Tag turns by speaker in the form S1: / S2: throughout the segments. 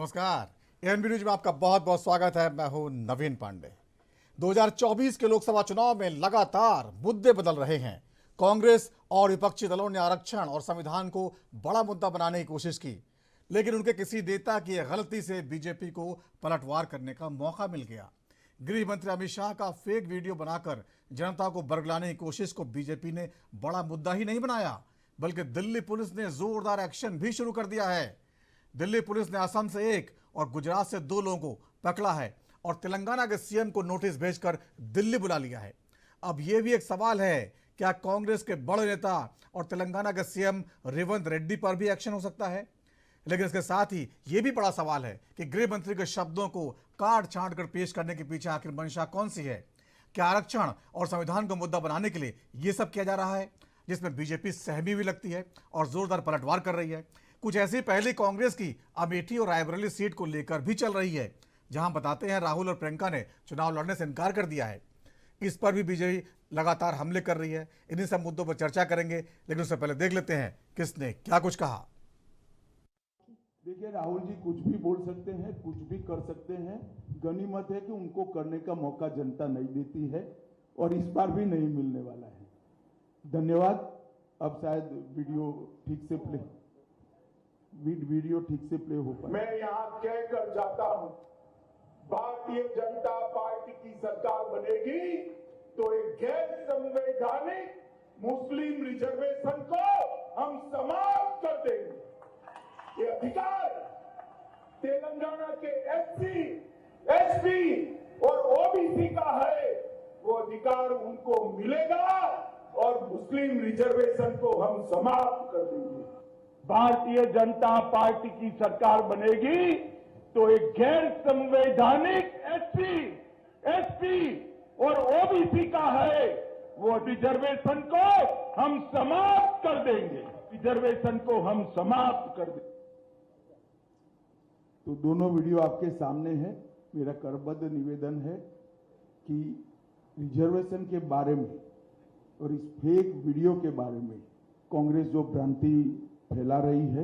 S1: नमस्कार। ANB news में आपका बहुत बहुत स्वागत है। मैं हूं नवीन पांडे। 2024 के लोकसभा चुनाव में लगातार मुद्दे बदल रहे हैं। कांग्रेस और विपक्षी दलों ने आरक्षण और संविधान को बड़ा मुद्दा बनाने की कोशिश की, लेकिन उनके किसी नेता की गलती से बीजेपी को पलटवार करने का मौका मिल गया। गृह मंत्री अमित शाह का फेक वीडियो बनाकर जनता को बरगलाने की कोशिश को बीजेपी ने बड़ा मुद्दा ही नहीं बनाया, बल्कि दिल्ली पुलिस ने जोरदार एक्शन भी शुरू कर दिया है। दिल्ली पुलिस ने असम से 1 और गुजरात से 2 लोगों को पकड़ा है और तेलंगाना के सीएम को नोटिस भेजकर दिल्ली बुला लिया है। अब यह भी एक सवाल है, क्या कांग्रेस के बड़े नेता और तेलंगाना के सीएम रेवंत रेड्डी पर भी एक्शन हो सकता है? लेकिन इसके साथ ही यह भी बड़ा सवाल है कि गृह मंत्री के शब्दों को काट छांट कर पेश करने के पीछे आखिर मंशा कौन सी है? क्या आरक्षण और संविधान को मुद्दा बनाने के लिए यह सब किया जा रहा है, जिसमें बीजेपी सहमी भी लगती है और जोरदार पलटवार कर रही है? कुछ ऐसी पहले कांग्रेस की अमेठी और रायबरेली सीट को लेकर भी चल रही है, जहां बताते हैं राहुल और प्रियंका ने चुनाव लड़ने से इनकार कर दिया है। इस पर भी बीजेपी लगातार हमले कर रही है। इन्हीं सब मुद्दों पर चर्चा करेंगे, लेकिन उससे पहले देख लेते हैं किसने क्या कुछ कहा।
S2: देखिए, राहुल जी कुछ भी बोल सकते हैं, कुछ भी कर सकते हैं। गनीमत है कि उनको करने का मौका जनता नहीं देती है और इस बार भी नहीं मिलने वाला है। धन्यवाद। अब शायद वीडियो ठीक से प्ले हो पाए।
S3: मैं यहाँ कहकर जाता हूँ, भारतीय जनता पार्टी की सरकार बनेगी तो एक गैर संवैधानिक मुस्लिम रिजर्वेशन को हम समाप्त कर देंगे। ये अधिकार तेलंगाना के एससी, एसटी और ओबीसी का है, वो अधिकार उनको मिलेगा और मुस्लिम रिजर्वेशन को हम समाप्त कर देंगे। भारतीय जनता पार्टी की सरकार बनेगी तो एक गैर संवैधानिक एससी, एसटी और ओबीसी का है, वो रिजर्वेशन को हम समाप्त कर देंगे। रिजर्वेशन को हम समाप्त कर देंगे।
S2: तो दोनों वीडियो आपके सामने है। मेरा करबद्ध निवेदन है कि रिजर्वेशन के बारे में और इस फेक वीडियो के बारे में कांग्रेस जो भ्रांति फैला रही है,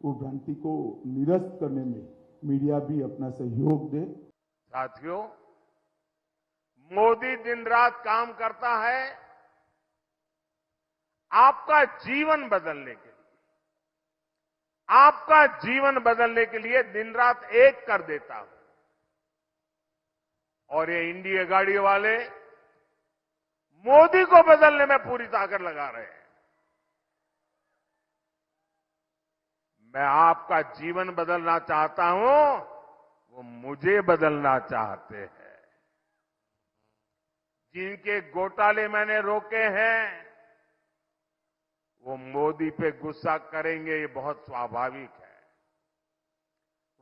S2: वो भ्रांति को निरस्त करने में मीडिया भी अपना सहयोग दे।
S3: साथियों, मोदी दिन रात काम करता है आपका जीवन बदलने के लिए। आपका जीवन बदलने के लिए दिन रात एक कर देता हूं। और ये इंडिया गाड़ी वाले मोदी को बदलने में पूरी ताकत लगा रहे हैं। मैं आपका जीवन बदलना चाहता हूं, वो मुझे बदलना चाहते हैं। जिनके घोटाले मैंने रोके हैं, वो मोदी पे गुस्सा करेंगे, ये बहुत स्वाभाविक है।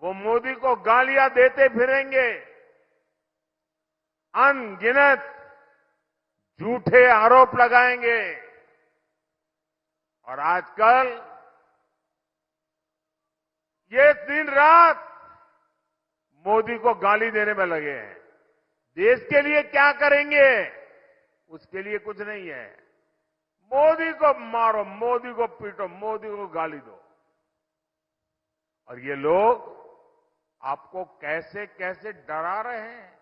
S3: वो मोदी को गालियां देते फिरेंगे, अनगिनत झूठे आरोप लगाएंगे। और आजकल ये दिन रात मोदी को गाली देने में लगे हैं। देश के लिए क्या करेंगे, उसके लिए कुछ नहीं है। मोदी को मारो, मोदी को पीटो, मोदी को गाली दो। और ये लोग आपको कैसे कैसे डरा रहे हैं।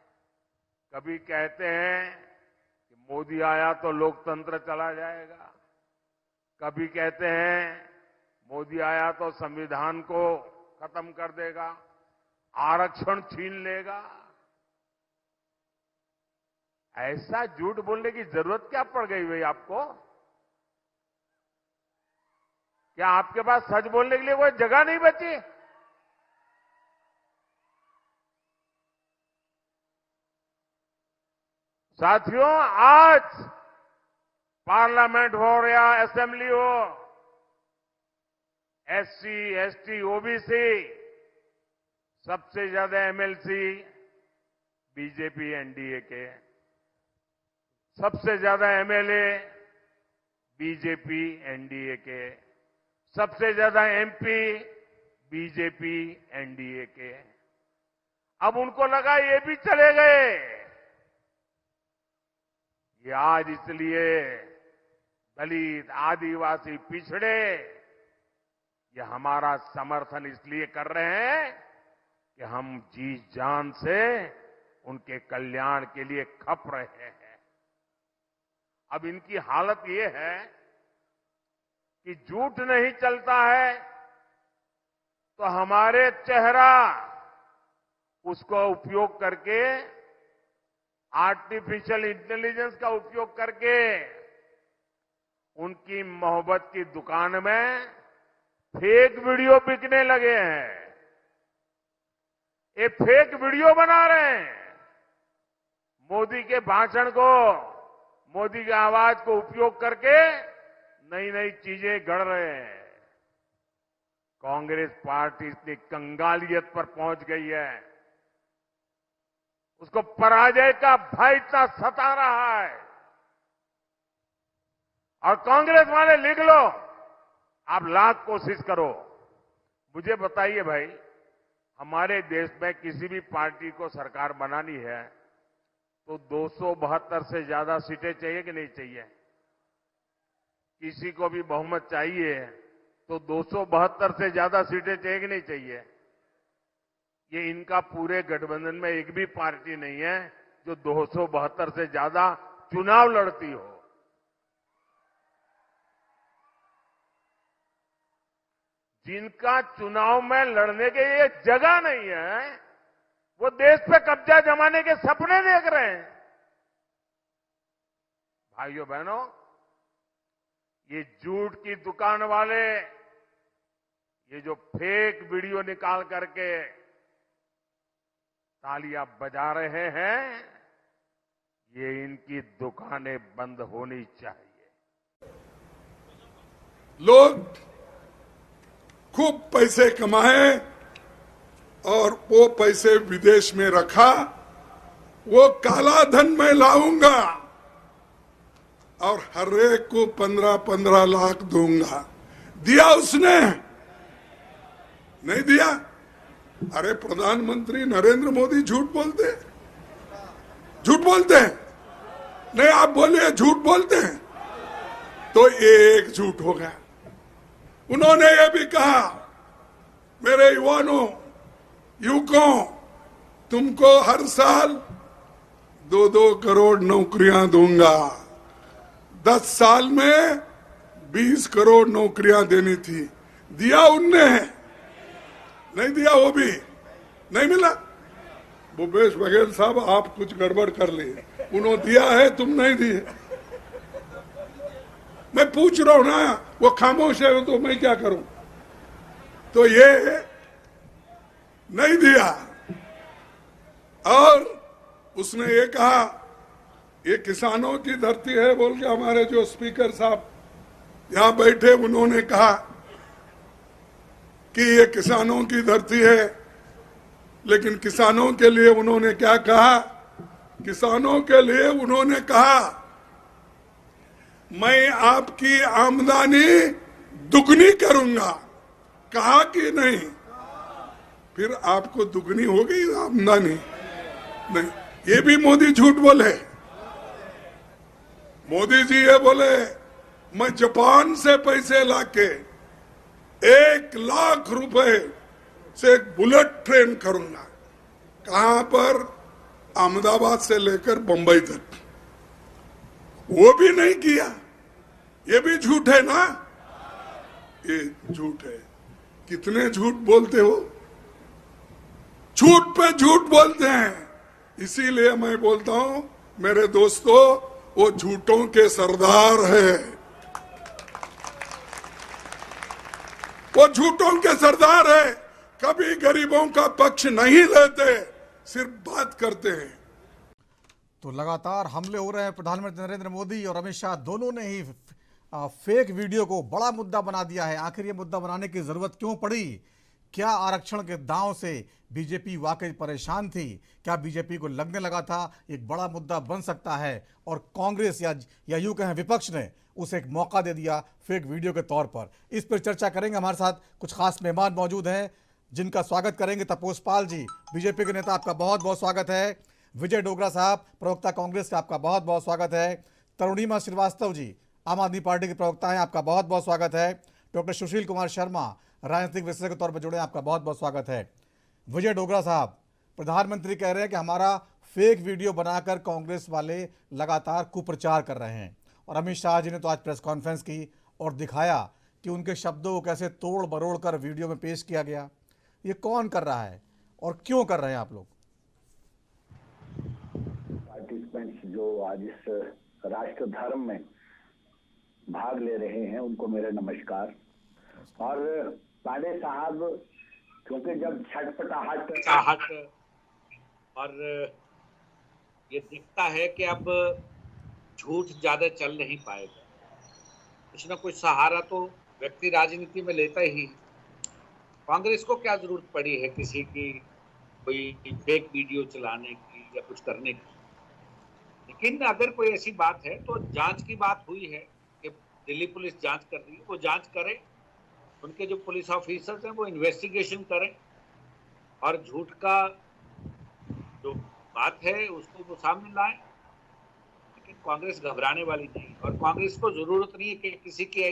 S3: कभी कहते हैं कि मोदी आया तो लोकतंत्र चला जाएगा, कभी कहते हैं मोदी आया तो संविधान को खत्म कर देगा, आरक्षण छीन लेगा। ऐसा झूठ बोलने की जरूरत क्या पड़ गई भाई आपको? क्या आपके पास सच बोलने के लिए कोई जगह नहीं बची? साथियों, आज पार्लियामेंट हो या असेंबली हो, एससी, एसटी, ओबीसी सबसे ज्यादा एमएलसी बीजेपी एनडीए के, सबसे ज्यादा एमएलए बीजेपी एनडीए के, सबसे ज्यादा एमपी बीजेपी एनडीए के। अब उनको लगा ये भी चले गए। ये आज इसलिए दलित, आदिवासी, पिछड़े ये हमारा समर्थन इसलिए कर रहे हैं
S4: कि हम जी जान से उनके कल्याण के लिए खप रहे हैं। अब इनकी हालत ये है कि झूठ नहीं चलता है तो हमारे चेहरा उसको उपयोग करके, आर्टिफिशियल इंटेलिजेंस का उपयोग करके उनकी मोहब्बत की दुकान में फेक वीडियो बिकने लगे हैं। ये फेक वीडियो बना रहे हैं। मोदी के भाषण को, मोदी की आवाज को उपयोग करके नई नई चीजें गढ़ रहे हैं। कांग्रेस पार्टी इतनी कंगालियत पर पहुंच गई है, उसको पराजय का भय इतना सता रहा है। और कांग्रेस वाले लिख लो, आप लाख कोशिश करो, मुझे बताइए भाई, हमारे देश में किसी भी पार्टी को सरकार बनानी है तो 272 से ज्यादा सीटें चाहिए कि नहीं चाहिए? किसी को भी बहुमत चाहिए तो 272 से ज्यादा सीटें चाहिए कि नहीं चाहिए? ये इनका पूरे गठबंधन में एक भी पार्टी नहीं है जो 272 से ज्यादा चुनाव लड़ती हो। जिनका चुनाव में लड़ने के लिए जगह नहीं है, वो देश पे कब्जा जमाने के सपने देख रहे हैं। भाइयों बहनों, ये झूठ की दुकान वाले ये जो फेक वीडियो निकाल करके तालियां बजा रहे हैं, ये इनकी दुकानें बंद होनी चाहिए।
S5: लोग खूब पैसे कमाए और वो पैसे विदेश में रखा, वो काला धन मैं लाऊंगा और हर एक को 15-15 लाख दूंगा। दिया उसने? नहीं दिया। अरे प्रधानमंत्री नरेंद्र मोदी झूठ बोलते हैं, झूठ बोलते हैं। नहीं, आप बोलिए झूठ बोलते हैं, तो एक झूठ हो गया। उन्होंने ये भी कहा, मेरे युवकों, तुमको हर साल 2-2 करोड़ नौकरियां दूंगा। 10 साल में 20 करोड़ नौकरियां देनी थी। दिया उनने? नहीं दिया। वो भी नहीं मिला। भूपेश बघेल साहब, आप कुछ गड़बड़ कर लिए। उन्होंने दिया है, तुम नहीं दिए। मैं पूछ रहा हूं ना, वो खामोश है तो मैं क्या करूं? तो ये नहीं दिया। और उसने ये कहा, ये किसानों की धरती है बोल के हमारे जो स्पीकर साहब यहां बैठे, उन्होंने कहा कि ये किसानों की धरती है। लेकिन किसानों के लिए उन्होंने क्या कहा? किसानों के लिए उन्होंने कहा, मैं आपकी आमदनी दुगनी करूंगा। कहा कि नहीं? फिर आपको दुगनी हो गई आमदनी? नहीं, ये भी मोदी झूठ बोले। मोदी जी ये बोले, मैं जापान से पैसे लाके 1 लाख रुपए से एक बुलेट ट्रेन करूंगा। कहां पर? अहमदाबाद से लेकर बंबई तक। वो भी नहीं किया। ये भी झूठ है ना? ये झूठ है। कितने झूठ बोलते हो? झूठ पे झूठ बोलते हैं। इसीलिए मैं बोलता हूं, मेरे दोस्तों, वो झूठों के सरदार है। वो झूठों के सरदार है। कभी गरीबों का पक्ष नहीं लेते, सिर्फ बात करते हैं।
S1: तो लगातार हमले हो रहे हैं। प्रधानमंत्री नरेंद्र मोदी और अमित शाह दोनों ने ही फेक वीडियो को बड़ा मुद्दा बना दिया है। आखिर ये मुद्दा बनाने की जरूरत क्यों पड़ी? क्या आरक्षण के दांव से बीजेपी वाकई परेशान थी? क्या बीजेपी को लगने लगा था एक बड़ा मुद्दा बन सकता है और कांग्रेस या यूं कहें विपक्ष ने उसे एक मौका दे दिया फेक वीडियो के तौर पर? इस पर चर्चा करेंगे। हमारे साथ कुछ खास मेहमान मौजूद हैं जिनका स्वागत करेंगे। तपोस पाल जी, बीजेपी के नेता, आपका बहुत बहुत स्वागत है। विजय डोगरा साहब, प्रवक्ता कांग्रेस का, आपका बहुत बहुत स्वागत है। तरुणिमा श्रीवास्तव जी, आम आदमी पार्टी के प्रवक्ता हैं, आपका बहुत बहुत स्वागत है। डॉक्टर सुशील कुमार शर्मा, राजनीतिक विशेषज्ञ के तौर पर जुड़े हैं, आपका बहुत बहुत स्वागत है। विजय डोगरा साहब, प्रधानमंत्री कह रहे हैं कि हमारा फेक वीडियो बनाकर कांग्रेस वाले लगातार कुप्रचार कर रहे हैं, और अमित शाह जी ने तो आज प्रेस कॉन्फ्रेंस की और दिखाया कि उनके शब्दों को कैसे तोड़ मरोड़ कर वीडियो में पेश किया गया। ये कौन कर रहा है और क्यों कर रहे हैं आप लोग?
S6: पार्टिसिपेंट्स जो आज इस राष्ट्र धर्म में भाग ले रहे हैं उनको मेरा नमस्कार। और पांडे साहब, क्योंकि जब छटपटाहट और ये दिखता है कि अब झूठ ज्यादा चल नहीं पाएगा, कुछ ना कुछ सहारा तो व्यक्ति राजनीति में लेता ही। कांग्रेस को क्या जरूरत पड़ी है किसी की कोई फेक वीडियो चलाने की या कुछ करने की? लेकिन अगर कोई ऐसी बात है तो जांच की बात हुई है कि दिल्ली पुलिस जांच कर रही है, वो जांच करे, उनके जो पुलिस ऑफिसर्स हैं वो इन्वेस्टिगेशन करें और झूठ का जो बात है उसको वो सामने लाएं। लेकिन कांग्रेस घबराने वाली नहीं, और कांग्रेस को जरूरत नहीं है कि किसी के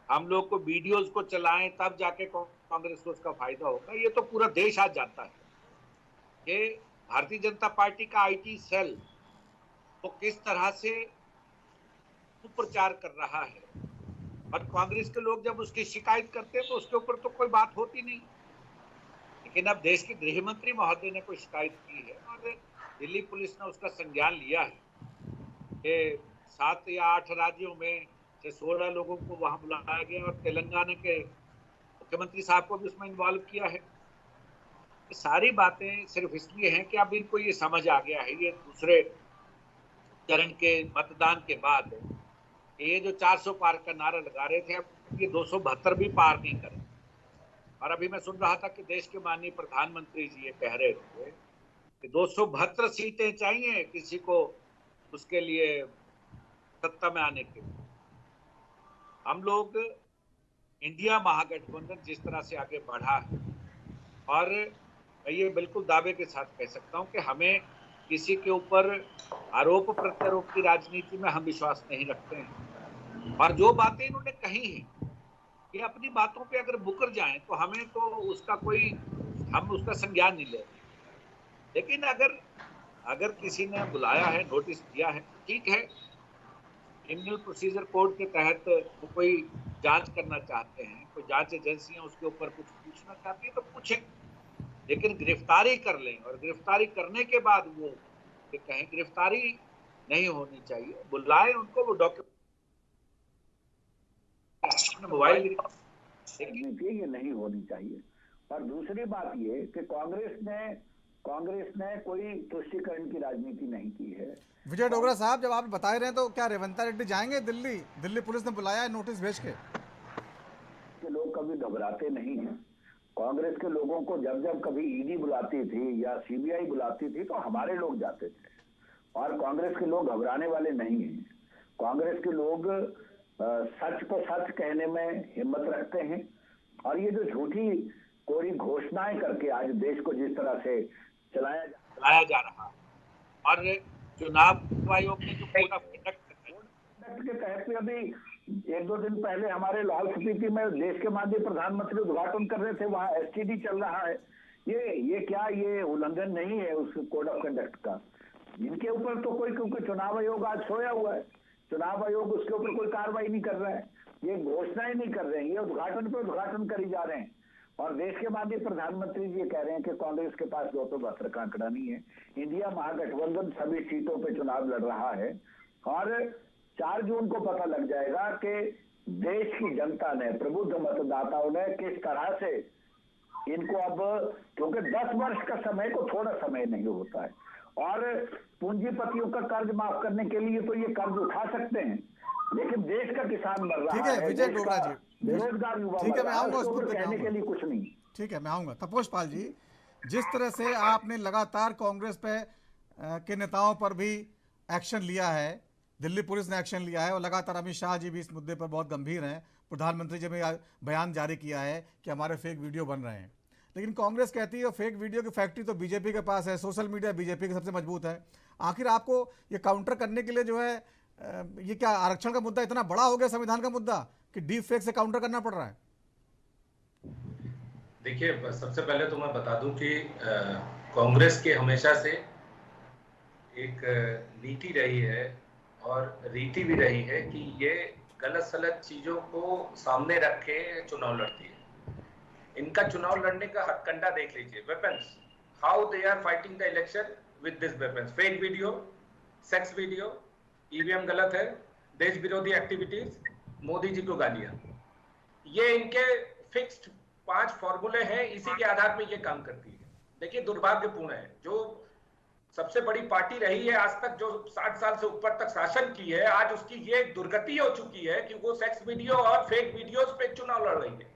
S6: हम लोग को वीडियोस को चलाएं तब जाके कांग्रेस को उसका फायदा होगा। ये तो पूरा देश आज जानता है कि भारतीय जनता पार्टी का आईटी सेल वो किस तरह से कुप्रचार कर रहा है, और कांग्रेस के लोग जब उसकी शिकायत करते हैं तो उसके ऊपर तो कोई बात होती नहीं। लेकिन अब देश के गृह मंत्री महोदय ने कोई शिकायत की है और दिल्ली पुलिस ने उसका संज्ञान लिया है कि 7 या 8 राज्यों में से 16 लोगों को वहां बुलाया गया और तेलंगाना के मुख्यमंत्री साहब को भी उसमें इन्वॉल्व किया है। ये सारी बातें सिर्फ इसलिए हैं कि अब इनको ये समझ आ गया है, ये दूसरे चरण के मतदान के बाद ये जो 400 पार का नारा लगा रहे थे, अब ये 272 भी पार नहीं करे। और अभी मैं सुन रहा था कि देश के माननीय प्रधानमंत्री जी ये कह रहे थे कि 272 सीटें चाहिए किसी को उसके लिए सत्ता में आने के लिए। हम लोग इंडिया महागठबंधन जिस तरह से आगे बढ़ा है, और मैं ये बिल्कुल दावे के साथ कह सकता हूँ कि हमें किसी के ऊपर आरोप प्रत्यारोप की राजनीति में हम विश्वास नहीं रखते हैं। और जो बातें इन्होंने कही हैं कि अपनी बातों पे अगर मुकर जाएं तो हमें तो उसका कोई हम उसका संज्ञान नहीं ले। लेकिन अगर किसी ने बुलाया है, नोटिस दिया है, ठीक है, क्रिमिनल प्रोसीजर कोड के तहत वो कोई जांच करना चाहते हैं, कोई जांच एजेंसियां उसके ऊपर कुछ पूछना चाहती है तो पूछें, लेकिन गिरफ्तारी कर लें और गिरफ्तारी करने के बाद वो कहें गिरफ्तारी नहीं होनी चाहिए। बुलाए उनको, वो डॉक्यूमेंट मोबाइल ये नहीं होनी चाहिए। और दूसरी बात ये कि कांग्रेस ने कोई तुष्टीकरण की राजनीति नहीं की है।
S1: विजय डोगरा साहब, जब आप बता रहे हैं तो क्या रेवंता रेड्डी जाएंगे दिल्ली पुलिस ने बुलाया है नोटिस भेज के?
S6: लोग कभी घबराते नहीं हैं। कांग्रेस के लोगों को जब कभी ईडी बुलाती थी या सीबीआई बुलाती थी तो हमारे लोग जाते थे, और कांग्रेस के लोग घबराने वाले नहीं हैं। कांग्रेस के लोग सच को सच कहने में हिम्मत रखते हैं, और ये जो झूठी कोरी घोषणाएं करके आज देश को जिस तरह से चलाया जा रहा है, और चुनाव आयोग ने जो कोड ऑफ कंडक्ट के तहत अभी 1-2 दिन पहले हमारे लाहौल स्पीति में देश के माननीय प्रधानमंत्री उद्घाटन कर रहे थे, वहाँ एसटीडी चल रहा है। ये उल्लंघन नहीं है उस कोड ऑफ कंडक्ट का? इनके ऊपर तो कोई, क्योंकि चुनाव आयोग आज सोया हुआ है, चुनाव आयोग उसके ऊपर कोई कार्रवाई नहीं कर रहा है, ये घोषणाएं नहीं कर रहे हैं, ये उद्घाटन पे उद्घाटन करी जा रहे हैं। और देश के माननीय प्रधानमंत्री जी कह रहे हैं कि कांग्रेस के पास 272 का आंकड़ा नहीं है। इंडिया महागठबंधन सभी सीटों पे चुनाव लड़ रहा है, और 4 जून को पता लग जाएगा कि देश की जनता ने, प्रबुद्ध मतदाताओं ने किस तरह से इनको, अब क्योंकि 10 वर्ष का समय को थोड़ा समय नहीं होता है, और पूंजीपतियों का कर्ज माफ करने के लिए तो ये कर्ज उठा सकते हैं, लेकिन देश का किसान मर रहा है।
S1: ठीक है विजय डोगरा जी,
S6: बेरोजगार युवा,
S1: ठीक है, मैं आऊंगा उस मुद्दे पे
S6: कहने के लिए कुछ नहीं।
S1: ठीक है, मैं आऊंगा। तपोश पाल जी, जिस तरह से आपने लगातार कांग्रेस पे के नेताओं पर भी एक्शन लिया है, दिल्ली पुलिस ने एक्शन लिया है, और लगातार अमित शाह जी भी इस मुद्दे पर बहुत गंभीर हैं, प्रधानमंत्री जी ने बयान जारी किया है कि हमारे फेक वीडियो बन रहे हैं, लेकिन कांग्रेस कहती है फेक वीडियो की फैक्ट्री तो बीजेपी के पास है, सोशल मीडिया बीजेपी की सबसे मजबूत है। आखिर आपको ये काउंटर करने के लिए जो है ये क्या आरक्षण का मुद्दा इतना बड़ा हो गया, संविधान का मुद्दा, कि डीप फेक से काउंटर करना पड़ रहा है?
S7: देखिए, सबसे पहले तो मैं बता दूं कि कांग्रेस के हमेशा से एक नीति रही है और रीति भी रही है कि ये गलत सलत चीजों को सामने रख के चुनाव लड़ती है। इनका चुनाव लड़ने का हथकंडा देख लीजिए, weapons, how they are fighting the election with this weapons, fake video, sex video, EVM गलत है, देश विरोधी एक्टिविटीज, मोदी जी को गालियां। ये इनके फिक्स्ड 5 फॉर्मूले हैं, इसी के आधार पर ये काम करती है। देखिए, दुर्भाग्यपूर्ण है, जो सबसे बड़ी पार्टी रही है आज तक, जो 60 साल से ऊपर तक शासन की है, आज उसकी ये दुर्गति हो चुकी है कि वो सेक्स वीडियो और फेक वीडियोस पे चुनाव लड़ रही है।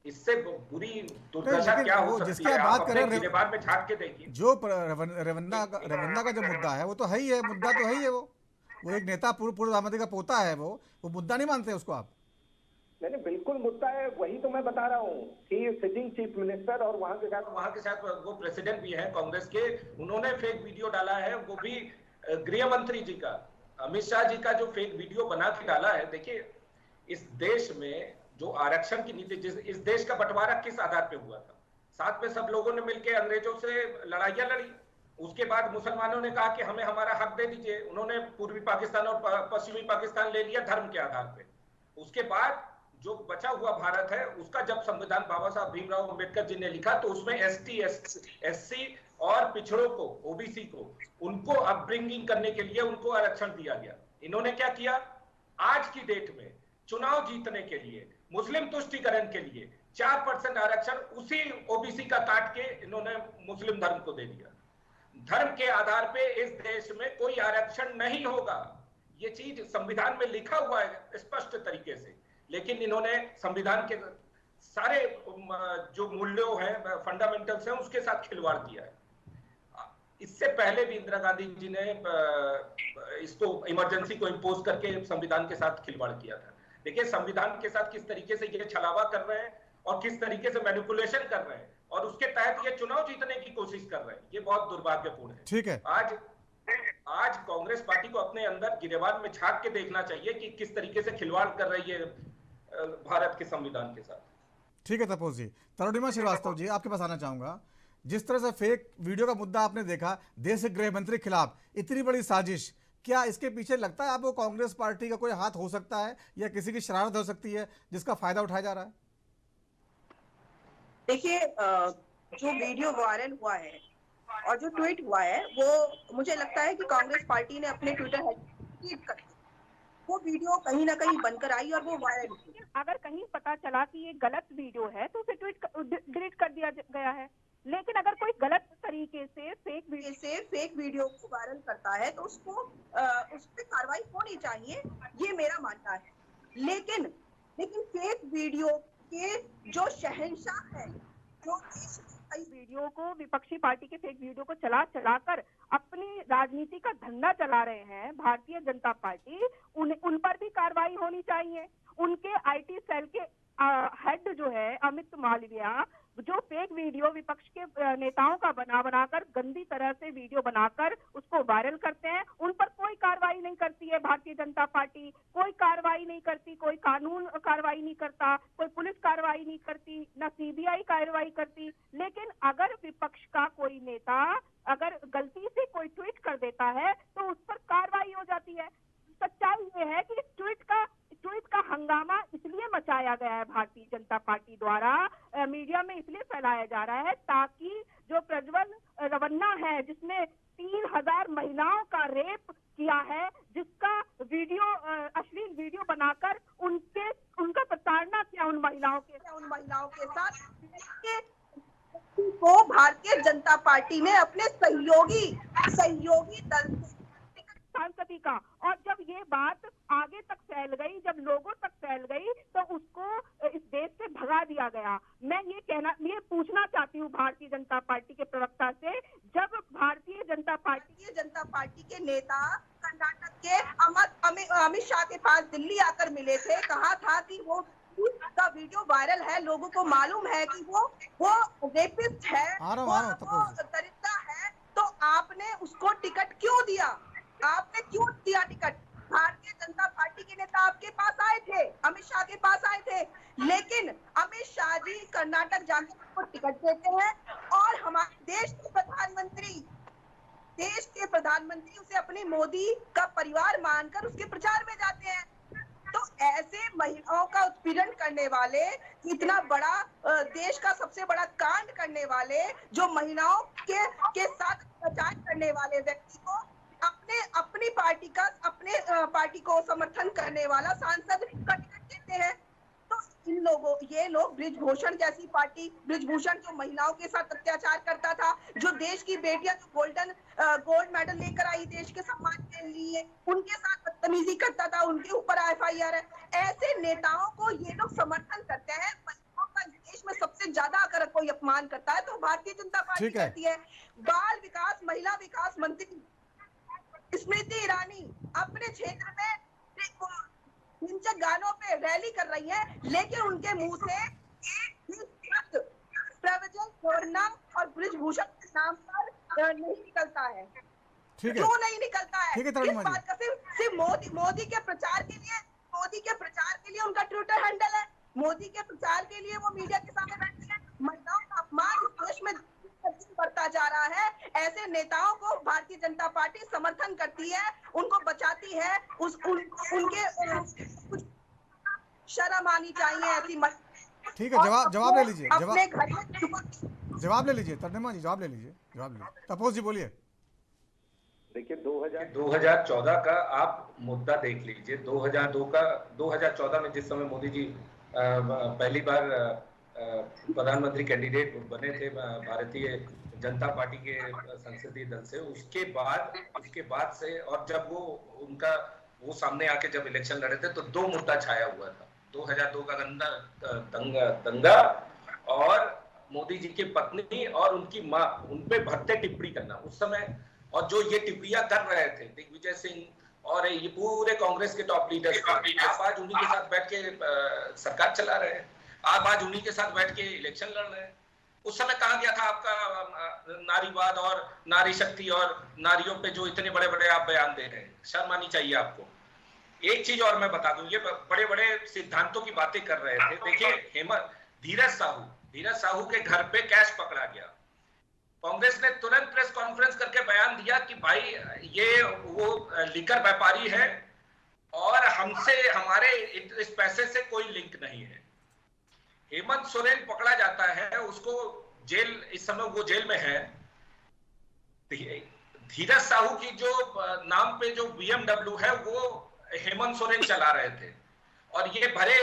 S7: इससे बुरी दुर्दशा क्या हो सकती है, आप अपने गिरेबान में झांक के देखिए।
S1: जो रेवन्ना का जो मुद्दा है वो तो है ही है, मुद्दा तो है ही है। वो एक नेता पूर्व प्रधानमंत्री का पोता है, वो मुद्दा नहीं मानते उसको आप?
S8: नहीं, बिल्कुल मुद्दा है, वही तो मैं बता रहा हूँ कि सिटिंग चीफ मिनिस्टर और वहां के साथ
S7: वो प्रेसिडेंट भी हैं कांग्रेस के, उन्होंने फेक वीडियो डाला है, वो भी गृह मंत्री जी का, अमित शाह जी का जो फेक वीडियो बना के डाला है। देखिए, इस देश में जो आरक्षण की नीति, इस देश का बंटवारा किस आधार पे हुआ था? साथ में सब लोगों ने मिलकर अंग्रेजों से लड़ाइयां लड़ी, उसके बाद मुसलमानों ने कहा कि हमें हमारा हक दे दीजिए, उन्होंने पूर्वी पाकिस्तान और पश्चिमी पाकिस्तान ले लिया धर्म के आधार पे। उसके बाद जो बचा हुआ भारत है, उसका जब संविधान बाबा साहब भीमराव अंबेडकर जी ने लिखा, तो उसमें एसटी, एससी और पिछड़ों को, ओबीसी को, उनको अपब्रिंगिंग करने के लिए उनको आरक्षण दिया गया। इन्होंने क्या किया? आज की डेट में चुनाव जीतने के लिए, मुस्लिम तुष्टीकरण के लिए 4% आरक्षण उसी ओबीसी का काट के इन्होंने मुस्लिम धर्म को दे दिया। धर्म के आधार पे इस देश में कोई आरक्षण नहीं होगा, ये चीज संविधान में लिखा हुआ है स्पष्ट तरीके से, लेकिन इन्होंने संविधान के सारे जो मूल्यों हैं, फंडामेंटल्स हैं, उसके साथ खिलवाड़ किया है। इससे पहले भी इंदिरा गांधी जी ने इसको इमरजेंसी को इंपोज करके संविधान के साथ खिलवाड़ किया था। देखिए, संविधान के साथ किस तरीके से ये छलावा कर रहे हैं और किस तरीके से मैनिपुलेशन कर रहे हैं, और उसके तहत ये चुनाव जीतने की कोशिश कर रहे हैं। ये बहुत दुर्भाग्यपूर्ण है।
S1: ठीक है,
S7: आज कांग्रेस पार्टी को अपने अंदर गिरेबान में झांक के देखना चाहिए कि किस तरीके से खिलवाड़ कर रही है भारत के संविधान के साथ।
S1: ठीक है तपोज जी। तरुणिमा श्रीवास्तव जी, आपके पास आना चाहूंगा। जिस तरह से फेक वीडियो का मुद्दा आपने देखा, देश के गृह मंत्री के खिलाफ इतनी बड़ी साजिश, क्या इसके पीछे लगता है आपको कांग्रेस पार्टी का कोई हाथ हो सकता है या किसी की शरारत हो सकती है जिसका फायदा उठाया जा रहा है?
S9: देखिए, जो वीडियो वायरल हुआ है और जो ट्वीट हुआ है, वो मुझे लगता है कि कांग्रेस पार्टी ने अपने ट्विटर हैंडल कर, वो वीडियो कहीं ना कहीं बनकर आई और वो वायरल हुई।
S10: अगर कहीं पता चला कि ये गलत वीडियो है तो उसे डिलीट कर दिया गया है, लेकिन अगर कोई गलत तरीके से फेक वीडियो को वायरल करता है तो उसको उस पर कार्रवाई होनी चाहिए, ये मेरा मानना है। लेकिन फेक वीडियो के जो शहंशाह है, जो इस वीडियो को, विपक्षी पार्टी के फेक वीडियो को चलाकर अपनी राजनीति का धंधा चला रहे हैं भारतीय जनता पार्टी, उन पर भी कार्रवाई होनी चाहिए। उनके आईटी सेल के हेड जो है अमित मालविया, जो फेक वीडियो विपक्ष के नेताओं का बनाकर गंदी तरह से वीडियो बनाकर उसको वायरल करते हैं, उन पर कोई कार्रवाई नहीं करती है भारतीय जनता पार्टी। कोई कार्रवाई नहीं करती, कोई कानून कार्रवाई नहीं करता, कोई पुलिस कार्रवाई नहीं करती, न सीबीआई कार्रवाई करती। लेकिन अगर विपक्ष का कोई नेता अगर गलती से कोई ट्वीट कर देता है तो उस पर कार्रवाई हो जाती है। सच्चाई ये है कि ट्वीट का हंगामा इसलिए मचाया गया है भारतीय जनता पार्टी द्वारा, मीडिया में इसलिए फैलाया जा रहा है ताकि जो प्रज्वल रेवन्ना है, जिसने 3000 महिलाओं का रेप किया है, जिसका वीडियो अश्लील वीडियो बनाकर उनका प्रताड़ना किया उन महिलाओं के साथ, को भारतीय जनता पार्टी ने अपने सहयोगी दल सांसदी का, और जब ये बात आगे तक फैल गई, जब लोगों तक फैल गई, तो उसको इस देश से भगा दिया गया। मैं ये पूछना चाहती हूँ भारतीय जनता पार्टी के प्रवक्ता से, जब भारतीय जनता पार्टी के नेता कर्नाटक के अमित शाह के पास दिल्ली आकर मिले थे, कहा था कि वो का वीडियो वायरल है, लोगों को मालूम है कि वो रेपिस्ट है, वो दरिद्र है, तो आपने उसको टिकट क्यों दिया? आपने क्यों दिया टिकट? भारतीय जनता पार्टी के नेता आपके पास आए थे, अमित शाह के पास आए थे, लेकिन अमित शाह जी
S9: कर्नाटक जाकर उनको टिकट देते हैं और हमारे देश के प्रधानमंत्री उसे अपनी मोदी का परिवार मानकर उसके प्रचार में जाते हैं। तो ऐसे महिलाओं का उत्पीड़न करने वाले, इतना बड़ा देश का सबसे बड़ा कांड करने वाले, जो महिलाओं के साथ प्रचार करने वाले व्यक्ति को अपनी पार्टी को समर्थन करने वाला सांसद का टिकट देते हैं। तो ये लोग बृजभूषण जैसी पार्टी, बृजभूषण जो महिलाओं के साथ अत्याचार करता था, जो देश की बेटियां जो गोल्ड मेडल लेकर आई देश के सम्मान के लिए, उनके साथ बदतमीजी करता था, उनके ऊपर FIR है। ऐसे नेताओं को ये लोग समर्थन करते हैं। महिलाओं का देश में सबसे ज्यादा अगर कोई अपमान करता है तो भारतीय जनता पार्टी करती है। बाल विकास, महिला विकास मंत्री स्मृति ईरानी अपने क्षेत्र में हिंसक गानों पे रैली कर रही है, लेकिन उनके मुंह से एक भी शब्द प्रवचन, वरना और बृजभूषण के नाम पर नहीं निकलता है। क्यों नहीं निकलता है? इस बात का सिर्फ मोदी के प्रचार के लिए उनका ट्विटर हैंडल है। मोदी के प्रचार के लिए वो मीडिया के सामने बैठते हैं। महिलाओं का अपमान इस देश में बढ़ता जा रहा है। ऐसे नेताओं को भारतीय जनता पार्टी समर्थन करती है, उनको बचाती है। उनके शर्म आनी चाहिए ऐसी।
S1: ठीक है, जवाब ले लीजिए,
S9: अपने घर में
S1: जवाब ले लीजिए। तर्जुमा जी जवाब ले लीजिए। तपोस जी बोलिए।
S7: देखिए 2014 का आप मुद्दा देख लीजिए। 2014 में जिस समय मोदी जी पहली बार प्रधानमंत्री कैंडिडेट बने थे भारतीय जनता पार्टी के संसदीय दल से, उसके बाद से, और जब वो सामने आके जब इलेक्शन लड़े थे तो 2 मुद्दा छाया हुआ था। 2002 का दंगा और मोदी जी की पत्नी और उनकी मां, उनपे भद्दे टिप्पणी करना उस समय। और जो ये टिप्पणियां कर रहे थे दिग्विजय सिंह और ये पूरे कांग्रेस के टॉप लीडर्स, आप आज उन्हीं के साथ बैठ के सरकार चला रहे हैं, आप आज उन्हीं के साथ बैठ के इलेक्शन लड़ रहे हैं। उस समय कहा गया था आपका नारीवाद और नारी शक्ति और नारियों पे जो इतने बड़े बड़े आप बयान दे रहे हैं, शर्म आनी चाहिए आपको। एक चीज और मैं बता दूं, ये बड़े बड़े सिद्धांतों की बातें कर रहे थे। देखिए धीरज साहू के घर पे कैश पकड़ा गया। कांग्रेस ने तुरंत प्रेस कॉन्फ्रेंस करके बयान दिया कि भाई ये वो लीकर व्यापारी है और हमसे हमारे इस पैसे से कोई लिंक नहीं है। हेमंत सोरेन पकड़ा जाता है, उसको जेल, इस समय वो जेल में है। धीरज साहू की जो नाम पे जो BMW है वो हेमंत सोरेन चला रहे थे और ये भरे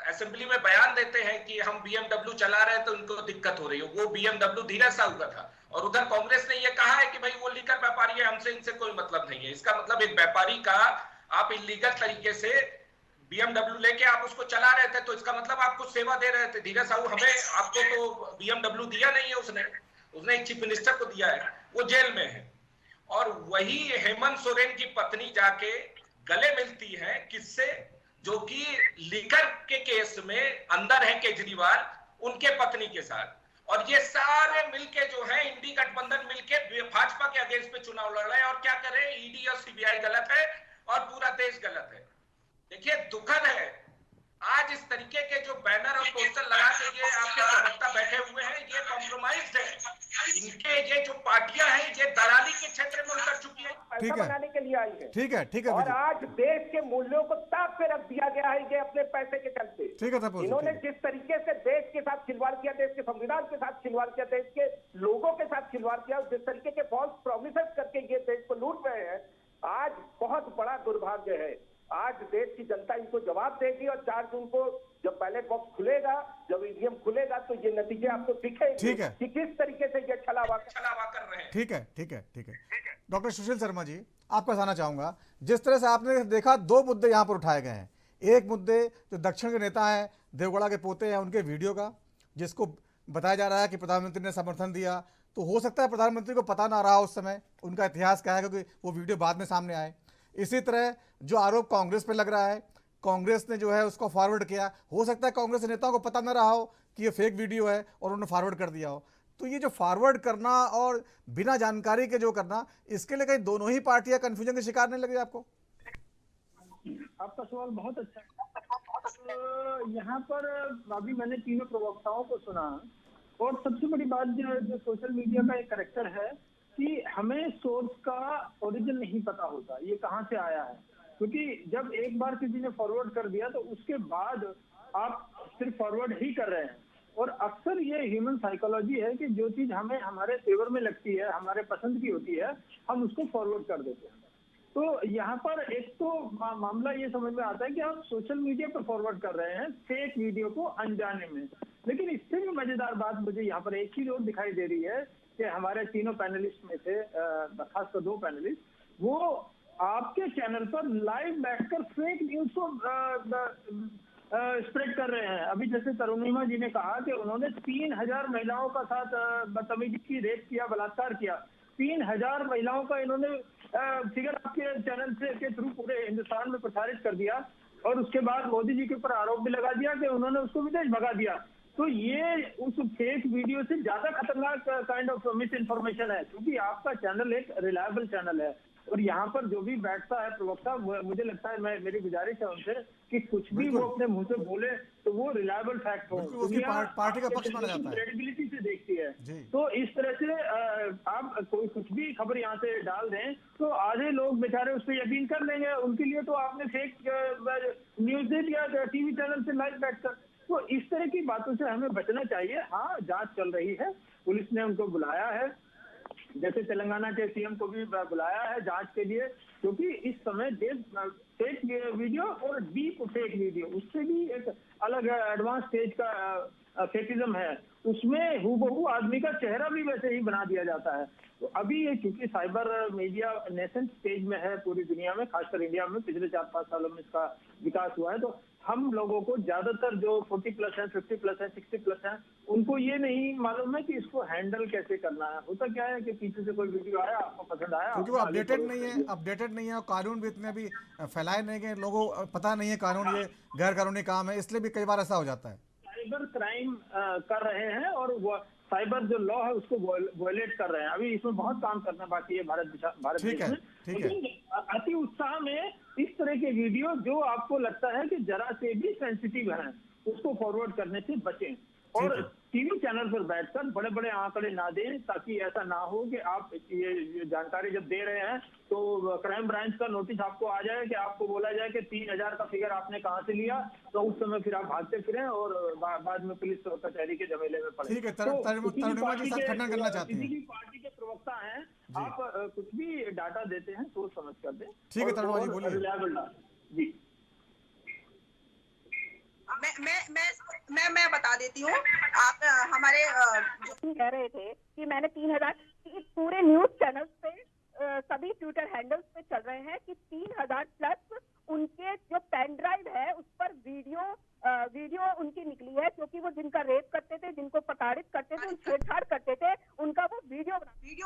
S7: असेंबली में बयान देते हैं कि हम BMW चला रहे हैं तो उनको दिक्कत हो रही है। वो BMW धीरज साहू का था और उधर कांग्रेस ने ये कहा है कि भाई वो लीकर व्यापारी है, हमसे इनसे कोई मतलब नहीं है। इसका मतलब एक व्यापारी का आप इलीगल तरीके से BMW लेके आप उसको चला रहे थे, तो इसका मतलब आप कुछ सेवा दे रहे थे। धीरज साहू आपको तो BMW दिया नहीं है, उसने एक चीफ मिनिस्टर को दिया है, वो जेल में है। और वही हेमंत सोरेन की पत्नी जाके गले मिलती है किससे, जो कि लीकर के केस में अंदर है केजरीवाल, उनके पत्नी के साथ। और ये सारे मिलके जो है इंडी गठबंधन मिलके भाजपा के अगेंस्ट पे चुनाव लड़ रहे हैं। और क्या करें, ईडी और CBI गलत है और पूरा देश गलत है। देखिए दुखद है, आज इस तरीके के जो बैनर और पोस्टर लगा के ये आपके प्रवक्ता बैठे हुए हैं, ये कॉम्प्रोमाइज्ड है। इनके ये जो पार्टियां हैं ये दलाली के क्षेत्र में उतर चुकी है,
S8: पैसा बनाने के लिए आई है।
S1: ठीक है
S8: और आज देश के मूल्यों को ताक पे रख दिया गया है, ये अपने पैसे के चलते।
S1: ठीक है,
S8: इन्होंने जिस तरीके से देश के साथ खिलवाड़ किया, देश के संविधान के साथ खिलवाड़ किया, देश के लोगों के साथ खिलवाड़ किया, जिस तरीके के फॉल्स प्रोमिसेस करके ये देश को लूट रहे हैं, आज बहुत बड़ा दुर्भाग्य है। आज देश की जनता इनको जवाब देगी और 4 जून को जब बैलेट बॉक्स खुलेगा, जब ईवीएम खुलेगा, तो ये नतीजे आपको दिखेंगे कि किस तरीके से ये छलावा कर रहे हैं।
S1: ठीक है। डॉक्टर सुशील शर्मा जी, आपका कहना चाहूंगा, जिस तरह से आपने देखा 2 मुद्दे यहाँ पर उठाए गए हैं। एक मुद्दे जो दक्षिण के नेता हैं, देवगौड़ा के पोते हैं, उनके वीडियो का, जिसको बताया जा रहा है कि प्रधानमंत्री ने समर्थन दिया। तो हो सकता है प्रधानमंत्री को पता ना रहा उस समय उनका इतिहास क्या है, क्योंकि वो वीडियो बाद में सामने आए। इसी तरह जो आरोप कांग्रेस पे लग रहा है, कांग्रेस ने जो है उसको फॉरवर्ड किया, हो सकता है कांग्रेस नेताओं को पता न रहा हो कि ये फेक वीडियो है और उन्होंने फॉरवर्ड कर दिया हो। तो ये जो फॉरवर्ड करना और बिना जानकारी के जो करना, इसके लिए कहीं दोनों ही पार्टियां कंफ्यूजन के शिकार नहीं लगी आपको?
S11: आपका सवाल बहुत अच्छा है। यहाँ पर अभी मैंने तीनों प्रवक्ताओं को सुना और सबसे बड़ी बात जो सोशल मीडिया का एक करेक्टर है कि हमें सोर्स का ओरिजिन नहीं पता होता, ये कहाँ से आया है। क्योंकि जब एक बार किसी ने फॉरवर्ड कर दिया तो उसके बाद आप सिर्फ फॉरवर्ड ही कर रहे हैं। और अक्सर ये ह्यूमन साइकोलॉजी है कि जो चीज हमें हमारे फेवर में लगती है, हमारे पसंद की होती है, हम उसको फॉरवर्ड कर देते हैं। तो यहाँ पर एक तो मामला ये समझ में आता है कि आप सोशल मीडिया पर फॉरवर्ड कर रहे हैं फेक वीडियो को अनजाने में। लेकिन इससे भी मजेदार बात मुझे यहाँ पर एक चीज और दिखाई दे रही है कि हमारे तीनों पैनलिस्ट में से खासकर 2 पैनलिस्ट वो आपके चैनल पर लाइव बैठकर फेक न्यूज को स्प्रेड कर रहे हैं। अभी जैसे तरुणिमा जी ने कहा कि उन्होंने 3000 महिलाओं का साथ बदतमीजी की, रेप किया, बलात्कार किया। 3000 महिलाओं का इन्होंने फिगर आपके चैनल से के थ्रू पूरे हिंदुस्तान में प्रसारित कर दिया और उसके बाद मोदी जी के ऊपर आरोप भी लगा दिया कि उन्होंने उसको विदेश भगा दिया। तो ये उस फेक वीडियो से ज्यादा खतरनाक काइंड ऑफ मिस इन्फॉर्मेशन है, क्योंकि आपका चैनल एक रिलायबल चैनल है। और यहाँ पर जो भी बैठता है प्रवक्ता, मुझे लगता है, मेरी गुजारिश है उनसे कि कुछ भी वो अपने मुंह से बोले तो वो रिलायबल फैक्ट हो,
S1: पार्टी का पक्ष माना जाता है,
S11: क्रेडिबिलिटी से देखती है। तो इस तरह से आप कोई कुछ भी खबर यहाँ से डाल दें तो आधे लोग बेचारे उस पर यकीन कर लेंगे। उनके लिए तो आपने फेक न्यूज दे दिया टीवी चैनल से लाइव बैठकर। तो इस तरह की बातों से हमें बचना चाहिए। हाँ, जांच चल रही है, पुलिस ने उनको बुलाया है, जैसे तेलंगाना के सीएम को भी बुलाया है जांच के लिए, क्योंकि इस समय फेक वीडियो और डीप फेक वीडियो, उससे भी एक अलग एडवांस स्टेज का फेकिज्म है। उसमें हूबहू आदमी का चेहरा भी वैसे ही बना दिया जाता है। तो अभी ये क्योंकि साइबर मीडिया नेसेंट स्टेज में है पूरी दुनिया में, खासकर इंडिया में पिछले 4-5 सालों में इसका विकास हुआ है। तो हम लोगों को ज्यादातर जो 40+ है, 50+ है, 60+ है, उनको ये नहीं मालूम है कि इसको हैंडल कैसे करना है। होता क्या है कि पीछे से कोई वीडियो आया, आपको पसंद आया,
S1: क्योंकि वो अपडेटेड नहीं है और कानून भी इतने अभी फैलाए नहीं गए, लोगों को पता नहीं है कानून ये गैर कानूनी काम है, इसलिए भी कई बार ऐसा हो जाता है।
S11: साइबर क्राइम कर रहे हैं और वो साइबर जो लॉ है उसको वॉयलेट कर रहे हैं। अभी इसमें बहुत काम करना बाकी है भारत देश में। लेकिन अति उत्साह में इस तरह के वीडियो जो आपको लगता है कि जरा से भी सेंसिटिव है, उसको फॉरवर्ड करने से बचें। और टीवी चैनल पर बैठकर बड़े बड़े आंकड़े ना दें, ताकि ऐसा ना हो कि आप ये जानकारी जब दे रहे हैं तो क्राइम ब्रांच का नोटिस आपको आ जाए कि आपको बोला जाए कि 3000 का फिगर आपने कहां से लिया, तो उस समय फिर आप भागते फिरें और बाद में पुलिस कचहरी के झमेले में पड़े।
S1: ठीक है, तरुणिमा जी साथ खंडन करना चाहती हैं।
S11: किसी भी पार्टी के प्रवक्ता हैं, आप कुछ भी डाटा देते हैं सोच समझ कर दें।
S1: ठीक है तरुणिमा जी, बोलिए।
S11: जी,
S9: मैं बता देती हूँ। आप हमारे
S10: जो कह रहे थे कि मैंने 3000 पूरे न्यूज चैनल पे सभी ट्विटर हैंडल्स पे चल रहे हैं कि 3000+ उनके जो पेन ड्राइव है उस पर वीडियो उनकी निकली है, क्योंकि वो जिनका रेप करते थे, जिनको प्रताड़ित करते थे, छेड़छाड़ करते थे, उनका वो वीडियो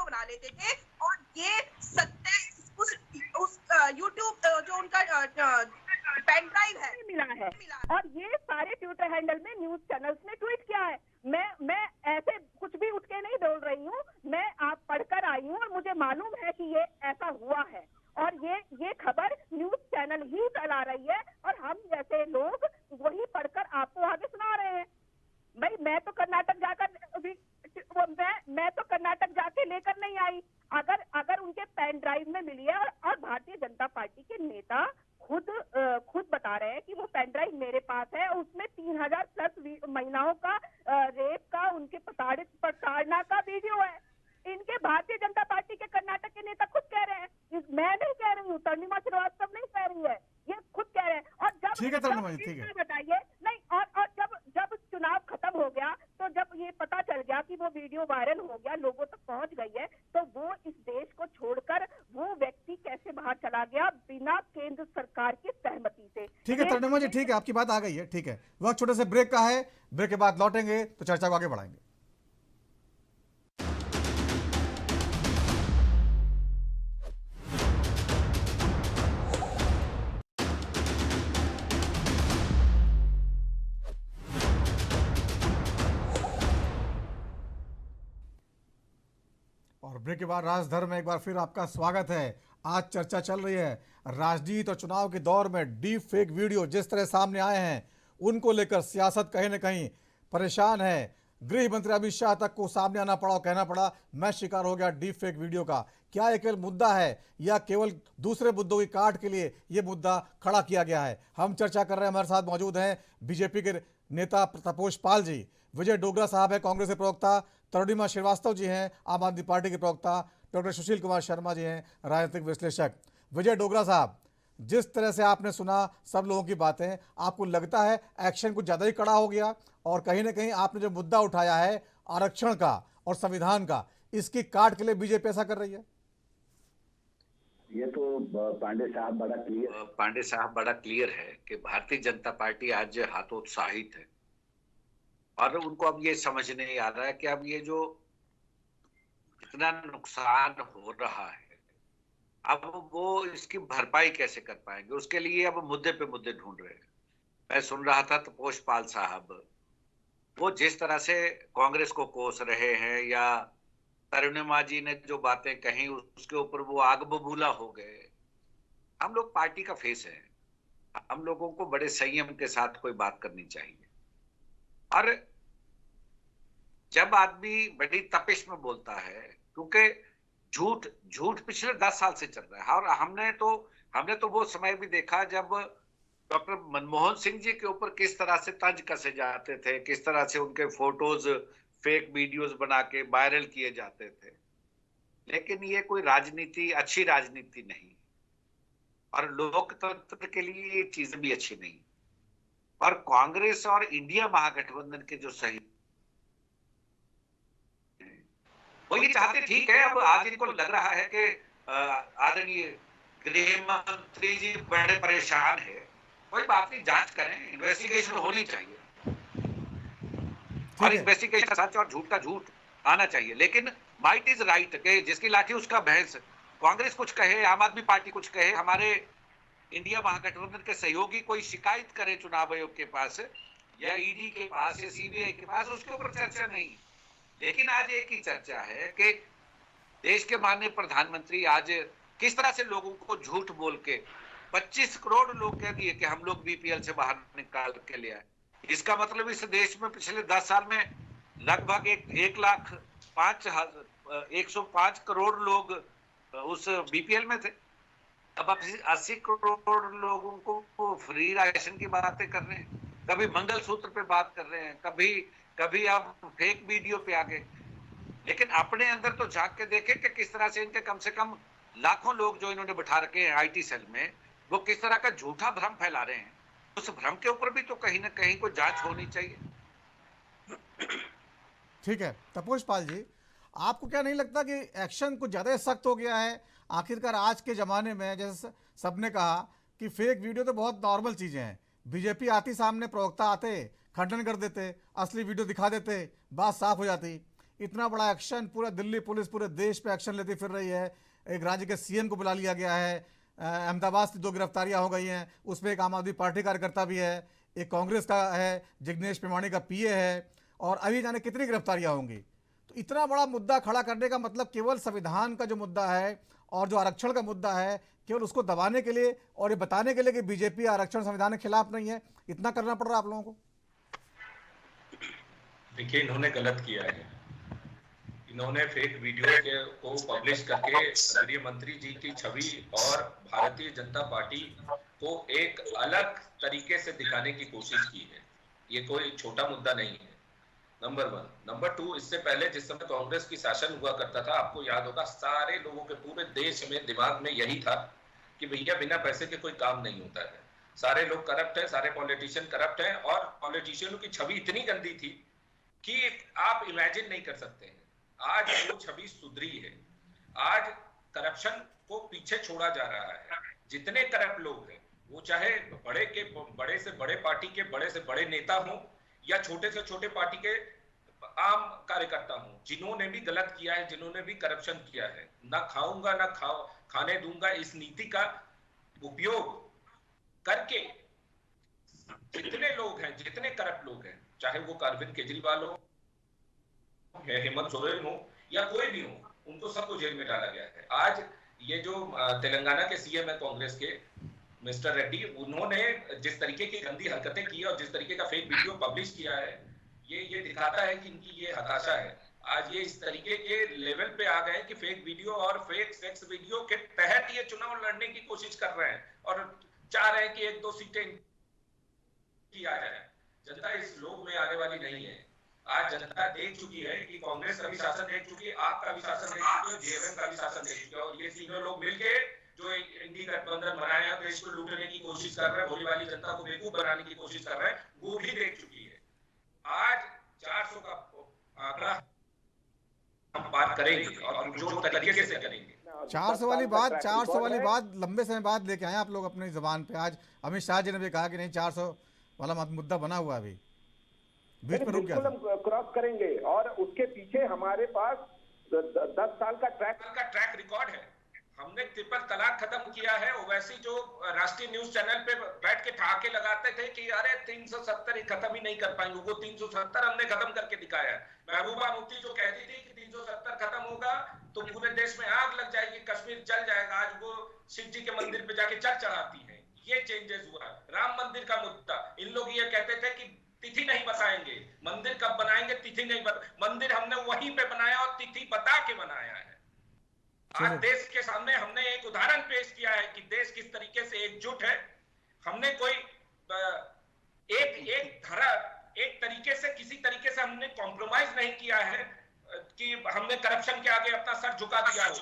S9: बना लेते थे। और ये सत्य उस यूट्यूब जो उनका पेन ड्राइव है
S10: मिला है। और ये सारे ट्विटर हैंडल में न्यूज चैनल्स ने ट्वीट किया है। मैं ऐसे कुछ भी उठ के नहीं बोल रही हूँ, मैं आप पढ़कर आई हूँ और मुझे मालूम है कि ये ऐसा हुआ है। और ये खबर न्यूज चैनल ही फैला रही है और हम जैसे लोग वही पढ़कर आपको आगे सुना रहे हैं। भाई मैं तो कर्नाटक जाके लेकर नहीं आई। अगर उनके पेन ड्राइव में मिली है और भारतीय जनता पार्टी के नेता खुद बता रहे हैं कि वो पेन ड्राइव मेरे पास है, उसमें 3000+ महिलाओं का रेप का, उनके प्रताड़ना का वीडियो है। इनके भारतीय जनता पार्टी के कर्नाटक के नेता खुद कह रहे हैं, मैं नहीं कह रही हूँ, तरुणिमा श्रीवास्तव नहीं कह रही है, ये खुद कह रहे हैं। और जब बताइए नहीं, और जब चुनाव खत्म हो गया, तो जब ये पता चल गया कि वो वीडियो वायरल हो गया, लोगों तक पहुंच गई है, तो वो इस देश को छोड़कर वो व्यक्ति कैसे बाहर चला गया बिना केंद्र सरकार की सहमति से।
S1: ठीक है तरुणिमा जी, ठीक है, आपकी बात आ गई है। ठीक है, वक्त छोटे से ब्रेक का है, ब्रेक के बाद लौटेंगे तो चर्चा को आगे बढ़ाएंगे। और ब्रेक के बाद राजधर्म में एक बार फिर आपका स्वागत है। आज चर्चा चल रही है राजनीति और चुनाव के दौर में डीप फेक वीडियो जिस तरह सामने आए हैं उनको लेकर सियासत कहीं ना कहीं परेशान है। गृह मंत्री अमित शाह तक को सामने आना पड़ा और कहना पड़ा मैं शिकार हो गया डीप फेक वीडियो का। क्या ये केवल मुद्दा है या केवल दूसरे मुद्दों की काट के लिए ये मुद्दा खड़ा किया गया है? हम चर्चा कर रहे हैं। हमारे साथ मौजूद हैं बीजेपी के नेता तपोष पाल जी, विजय डोगरा साहब है कांग्रेस के प्रवक्ता, तरुणिमा श्रीवास्तव जी हैं आम आदमी पार्टी के प्रवक्ता, डॉक्टर सुशील कुमार शर्मा जी हैं राजनीतिक विश्लेषक। विजय डोगरा साहब, जिस तरह से आपने सुना सब लोगों की बातें, आपको लगता है एक्शन कुछ ज़्यादा ही कड़ा हो गया और कहीं ना कहीं आपने जो मुद्दा उठाया है आरक्षण का और संविधान का, इसकी काट के लिए बीजेपी ऐसा कर रही है?
S6: ये तो पांडे साहब बड़ा क्लियर है कि भारतीय जनता पार्टी आज हतोत्साहित है और उनको अब ये समझ नहीं आ रहा है कि अब ये जो इतना नुकसान हो रहा है अब वो इसकी भरपाई कैसे कर पाएंगे, उसके लिए अब मुद्दे पे मुद्दे ढूंढ रहे हैं। मैं सुन रहा था तपोष पाल साहब, वो जिस तरह से कांग्रेस को कोस रहे हैं या तरुणिमा जी ने जो बातें कही उसके ऊपर वो आग बबूला हो गए। हम लोग पार्टी का फेस है, हम लोगों को बड़े संयम के साथ कोई बात करनी चाहिए। और जब आदमी बड़ी तपिश में बोलता है, क्योंकि झूठ पिछले 10 साल से चल रहा है और हमने तो वो समय भी देखा जब डॉक्टर मनमोहन सिंह जी के ऊपर किस तरह से तंज कसे जाते थे, किस तरह से उनके फोटोज फेक वीडियोस बना के वायरल किए जाते थे। लेकिन ये कोई राजनीति, अच्छी राजनीति नहीं और लोकतंत्र के लिए ये चीज भी अच्छी नहीं। और कांग्रेस और इंडिया महागठबंधन के जो सही वो ये चाहते, ठीक है, अब आज इनको लग रहा है कि आदरणीय गृह मंत्री जी बड़े परेशान है, कोई बात नहीं, जांच करें, इन्वेस्टिगेशन होनी चाहिए और इन्वेस्टिगेशन सच और झूठ का झूठ आना चाहिए। लेकिन माइट इज राइट के जिसकी लाठी उसका भैंस। कांग्रेस कुछ कहे, आम आदमी पार्टी कुछ कहे, हमारे इंडिया महागठबंधन के सहयोगी कोई शिकायत करे चुनाव आयोग के पास या ईडी के पास या सीबीआई के पास, उसके ऊपर चर्चा नहीं। लेकिन आज एक ही चर्चा है कि देश के माननीय प्रधानमंत्री आज किस तरह से लोगों को झूठ बोल के 25 करोड़ लोग कह दिए कि हम लोग बीपीएल से बाहर निकाल के ले आए। इसका मतलब इस देश में पिछले 10 साल में लगभग 105 करोड़ लोग उस बीपीएल में थे। अब आप 80 करोड़ लोगों को फ्री राशन की बातें कर रहे हैं, कभी मंगलसूत्र पे बात कर रहे हैं, कभी आप फेक वीडियो पे आ गए। लेकिन अपने अंदर तो झांक के देखें कि किस तरह से इनके कम से कम लाखों लोग जो इन्होंने बिठा रखे हैं आईटी सेल में, वो किस तरह का झूठा भ्रम फैला रहे हैं। उस भ्रम के ऊपर भी तो कहीं ना कहीं कोई जांच होनी चाहिए।
S1: ठीक है तपोष पाल जी, आपको क्या नहीं लगता कि एक्शन कुछ ज़्यादा सख्त हो गया है? आखिरकार आज के ज़माने में जैसे सबने कहा कि फेक वीडियो तो बहुत नॉर्मल चीज़ें हैं, बीजेपी आती सामने, प्रवक्ता आते, खंडन कर देते, असली वीडियो दिखा देते, बात साफ हो जाती। इतना बड़ा एक्शन, पूरा दिल्ली पुलिस पूरे देश पे एक्शन लेती फिर रही है। एक राज्य के सीएम को बुला लिया गया है, अहमदाबाद से 2 गिरफ्तारियां हो गई हैं, उसमें एक आम आदमी पार्टी कार्यकर्ता भी है, एक कांग्रेस का है, जिग्नेश प्रेमाणी का पीए है, और अभी जाने कितनी गिरफ्तारियां होंगी। तो इतना बड़ा मुद्दा खड़ा करने का मतलब केवल संविधान का जो मुद्दा है और जो आरक्षण का मुद्दा है, केवल उसको दबाने के लिए और ये बताने के लिए कि बीजेपी आरक्षण संविधान के खिलाफ नहीं है, इतना करना पड़ रहा है आप लोगों को?
S7: देखिए, इन्होंने गलत किया है। इन्होंने फेक वीडियो को पब्लिश करके गृह मंत्री जी की छवि और भारतीय जनता पार्टी को एक अलग तरीके से दिखाने की कोशिश की है। ये कोई छोटा मुद्दा नहीं है, नंबर 1। नंबर 2, इससे पहले जिस समय कांग्रेस की शासन हुआ करता था, आपको याद होगा, सारे लोगों के पूरे देश में दिमाग में यही था कि भैया बिना पैसे के कोई काम नहीं होता है, सारे लोग करप्ट हैं, सारे पॉलिटिशियन करप्ट हैं। और पॉलिटिशियनों की छवि इतनी गंदी थी कि आप इमेजिन नहीं कर सकते हैं। आज वो छवि सुधरी है, आज करप्शन को पीछे छोड़ा जा रहा है। जितने करप्ट लोग हैं, वो चाहे बड़े से बड़े पार्टी के बड़े से बड़े नेता हों या छोटे से छोटे पार्टी के आम कार्यकर्ता हों, जिन्होंने भी गलत किया है, जिन्होंने भी करप्शन किया है, ना खाऊंगा ना खाने दूंगा, इस नीति का उपयोग करके जितने लोग हैं, जितने करप्ट लोग हैं, चाहे वो अरविंद केजरीवाल हो, हेमंत सोरेन हो या कोई भी हो, उनको सबको जेल में डाला गया है। आज ये जो तेलंगाना के सीएम है कांग्रेस के, मिस्टर रेड्डी, उन्होंने जिस तरीके की गंदी हरकतें की और जिस तरीके का फेक वीडियो पब्लिश किया है, ये दिखाता है कि इनकी ये हताशा है। आज ये इस तरीके के लेवल पे आ गए कि फेक वीडियो और फेक सेक्स वीडियो के तहत ये चुनाव लड़ने की कोशिश कर रहे हैं और चाह रहे हैं कि 1-2 सीटें की आ जाए। जनता इस लोभ में आने वाली नहीं है। आज जनता देख चुकी है कि कांग्रेस का भी शासन देख चुकी है, आपका भी शासन देख चुकी है, जेएमएम का भी शासन देख चुकी है, और ये तीनों लोग मिलके जो इंडी गठबंधन बनाया है, देश को लूटने की कोशिश कर रहे हैं, भोली वाली जनता को बेवकूफ बनाने की कोशिश कर रहे हैं, वो भी देख चुकी है। आज 400 का आंकड़ा हम बात करेंगे और जो तरीके से करेंगे।
S1: 400 वाली बात लंबे समय बाद लेके आए आप लोग अपनी जबान पे। आज अमित शाह जी ने भी कहा कि नहीं 400 वाला मुद्दा बना हुआ अभी बीच में रुक गया।
S8: हम क्रॉस करेंगे और उसके पीछे हमारे पास 10 साल का ट्रैक
S7: रिकॉर्ड है। हमने ट्रिपल तलाक खत्म किया है। ओवैसी जो राष्ट्रीय न्यूज चैनल पे बैठ के ठहाके लगाते थे कि अरे 370 खत्म ही नहीं कर पाएंगे, वो 370 हमने खत्म करके दिखाया है। महबूबा मुफ्ती जो कहती थी कि 370 खत्म होगा तो पूरे देश में आग लग जाएगी, कश्मीर जल जाएगा, आज वो शिव जी के मंदिर पे जाके जल चढ़ाती है। ये चेंजेस हुआ। राम मंदिर का मुद्दा, इन लोग ये कहते थे कि तिथि नहीं बताएंगे, मंदिर कब बनाएंगे, तिथि नहीं मंदिर हमने वहीं पे बनाया और तिथि बता के बनाया है। आज देश के सामने हमने एक उदाहरण पेश किया है कि देश किस तरीके से एकजुट है। हमने कोई एक तरीके से किसी तरीके से हमने कॉम्प्रोमाइज नहीं किया है कि हमने करप्शन के आगे अपना सर झुका दिया हो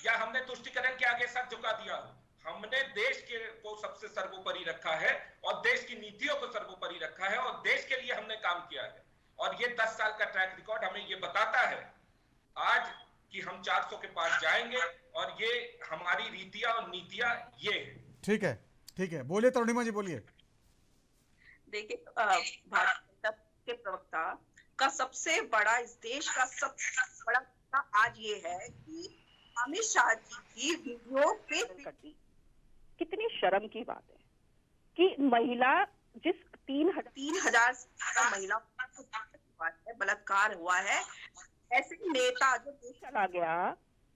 S7: या हमने तुष्टीकरण के आगे सर झुका दिया हो। हमने देश के को सबसे सर्वोपरि रखा है और देश की नीतियों को सर्वोपरि रखा है और देश के लिए हमने काम किया है। और ये 10 साल का ट्रैक रिकॉर्ड हमें ये बताता है आज कि हम 400 के पास जाएंगे और ये हमारी रीतियां और नीतियां ये है।
S1: ठीक है, बोलिए तरुणिमा जी, बोलिए।
S9: देखिए, भारत के प्रवक्ता का सबसे बड़ा, इस देश का सबसे बड़ा आज ये है कि अमित शाह जी की वीडियो फेक कर दी।
S10: कितनी शर्म की बात है कि महिला, जिस
S9: 3,000 महिला बलात्कार हुआ है, ऐसे नेता जो देश
S10: चला गया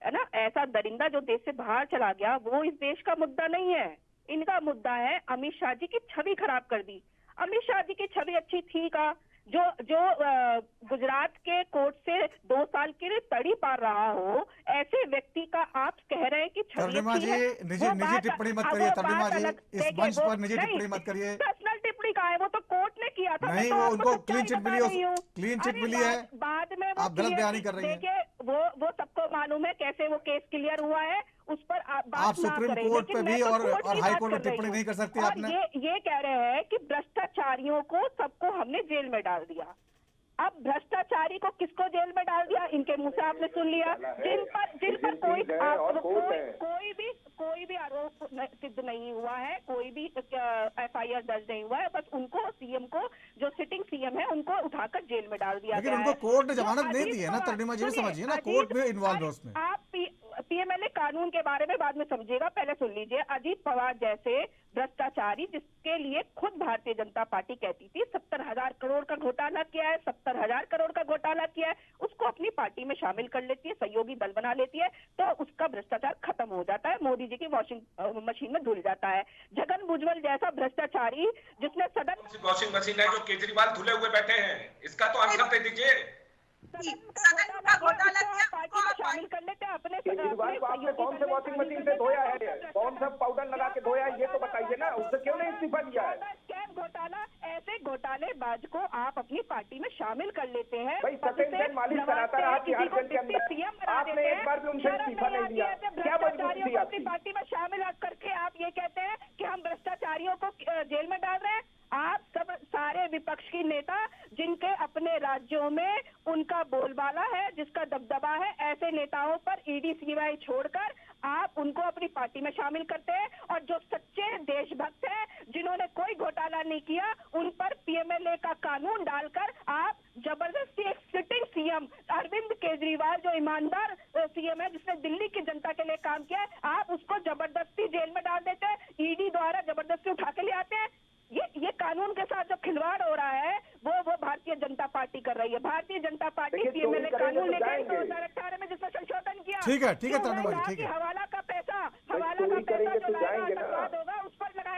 S10: है ना, ऐसा दरिंदा जो देश से बाहर चला गया, वो इस देश का मुद्दा नहीं है। इनका मुद्दा है अमित शाह जी की छवि खराब कर दी। अमित शाह जी की छवि अच्छी थी का? जो गुजरात के कोर्ट से 2 साल के लिए तड़ी पार रहा हो, ऐसे व्यक्ति का आप कह रहे हैं कि
S1: तरुणिमा जी निजी टिप्पणी मत करिए। तरुणिमा जी, इस मंच पर निजी टिप्पणी मत करिए।
S10: पर्सनल टिप्पणी का है, वो तो कोर्ट ने किया था।
S1: नहीं, वो उनको क्लीन चिट मिली है।
S10: बाद में
S1: आप गलत बयानी कर रही हैं।
S10: देखिए, वो सबको मालूम है कैसे वो केस क्लियर हुआ है, उस पर
S1: आप सुप्रीम कोर्ट पे भी और हाई कोर्ट में टिप्पणी नहीं कर सकती आपने।
S10: ये कह रहे हैं कि भ्रष्टाचारियों को सबको हमने जेल में डाल दिया। अब भ्रष्टाचारी को किसको जेल में डाल दिया? इनके मुंह से आपने सुन लिया। जिन पर कोई भी आरोप सिद्ध नहीं हुआ है, कोई भी FIR दर्ज नहीं हुआ है, बस उनको, सीएम को, जो सिटिंग सीएम है, उनको उठाकर जेल में डाल दिया।
S1: लेकिन उनको कोर्ट ने जमानत नहीं दी है ना तरुणिमा जी, समझिए ना, कोर्ट में इन्वॉल्व है उसमें।
S10: आप PMLA कानून के बारे में बाद में समझिएगा, पहले सुन लीजिए। अजीत पवार जैसे भ्रष्टाचारी, जिसके लिए खुद भारतीय जनता पार्टी कहती थी 70,000 करोड़ का घोटाला किया है, 70,000 करोड़ का घोटाला किया है, उसको अपनी पार्टी में शामिल कर लेती है, सहयोगी दल बना लेती है, तो उसका भ्रष्टाचार खत्म हो जाता है, मोदी जी की वॉशिंग मशीन में धुल जाता है। छगन भुजबल जैसा भ्रष्टाचारी, जिसने सदन
S7: वॉशिंग मशीन है जो केजरीवाल धुले हुए बैठे हैं, इसका तो आंसर दे दीजिए।
S9: घोटाला
S10: पार्टी में शामिल कर लेते हैं अपने।
S8: केजरीवाल को आपने कौन से वॉशिंग मशीन से धोया है, कौन सा पाउडर लगा के धोया है, ये तो बताइए ना। उससे क्यों नहीं इस्तीफा दिया है?
S10: स्कैम घोटाला, ऐसे घोटालेबाज को आप अपनी पार्टी में शामिल कर लेते हैं।
S8: भाई सत्येंद्र मालिक कराता रहा तिहाड़ जेल के अंदर, आपने एक बार भी उनसे इस्तीफा नहीं दिया। क्या मजबूरी थी
S10: अपनी पार्टी में शामिल करके आप ये कहते हैं कि हम भ्रष्टाचारियों को जेल में डाल रहे हैं? आप सब सारे विपक्ष की नेता, जिनके अपने राज्यों में उनका बोलबाला है, जिसका दबदबा है, ऐसे नेताओं पर ED CBI छोड़कर आप उनको अपनी पार्टी में शामिल करते हैं। और जो सच्चे देशभक्त हैं, जिन्होंने कोई घोटाला नहीं किया, उन पर PMLA का कानून डालकर आप जबरदस्ती एक सिटिंग सीएम अरविंद केजरीवाल, जो ईमानदार सीएम है, जिसने दिल्ली की जनता के लिए काम किया है, आप उसको जबरदस्ती जेल में डाल देते हैं, ED द्वारा जबरदस्ती उठा के ले आते हैं। ये कानून के साथ जो खिलवाड़ हो रहा है, वो भारतीय जनता पार्टी कर रही है। भारतीय जनता पार्टी PMLA कानून लेकर 2018 में जिसने संशोधन किया,
S1: ठीक है तरुणिमा जी, ठीक है।
S10: हवाला का पैसा जो लाएगा, होगा, उस पर लगा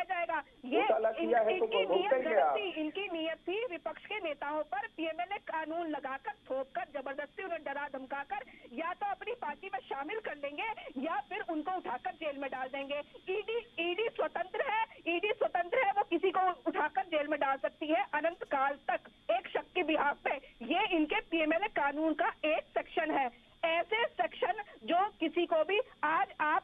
S8: घोटाला किया है तो भुगतेंगे आप।
S10: इनकी नियत थी विपक्ष के नेताओं पर पीएमएलए कानून लगाकर, थोपकर, जबरदस्ती उन्हें डरा धमकाकर या तो अपनी पार्टी में शामिल कर लेंगे या फिर उनको उठाकर जेल में डाल देंगे। ईडी स्वतंत्र है, वो किसी को उठाकर जेल में डाल सकती है अनंत काल तक एक शक के बिहाफ पे। ये इनके पीएमएलए कानून का एक सेक्शन है। ऐसे सेक्शन जो किसी को भी, आज आप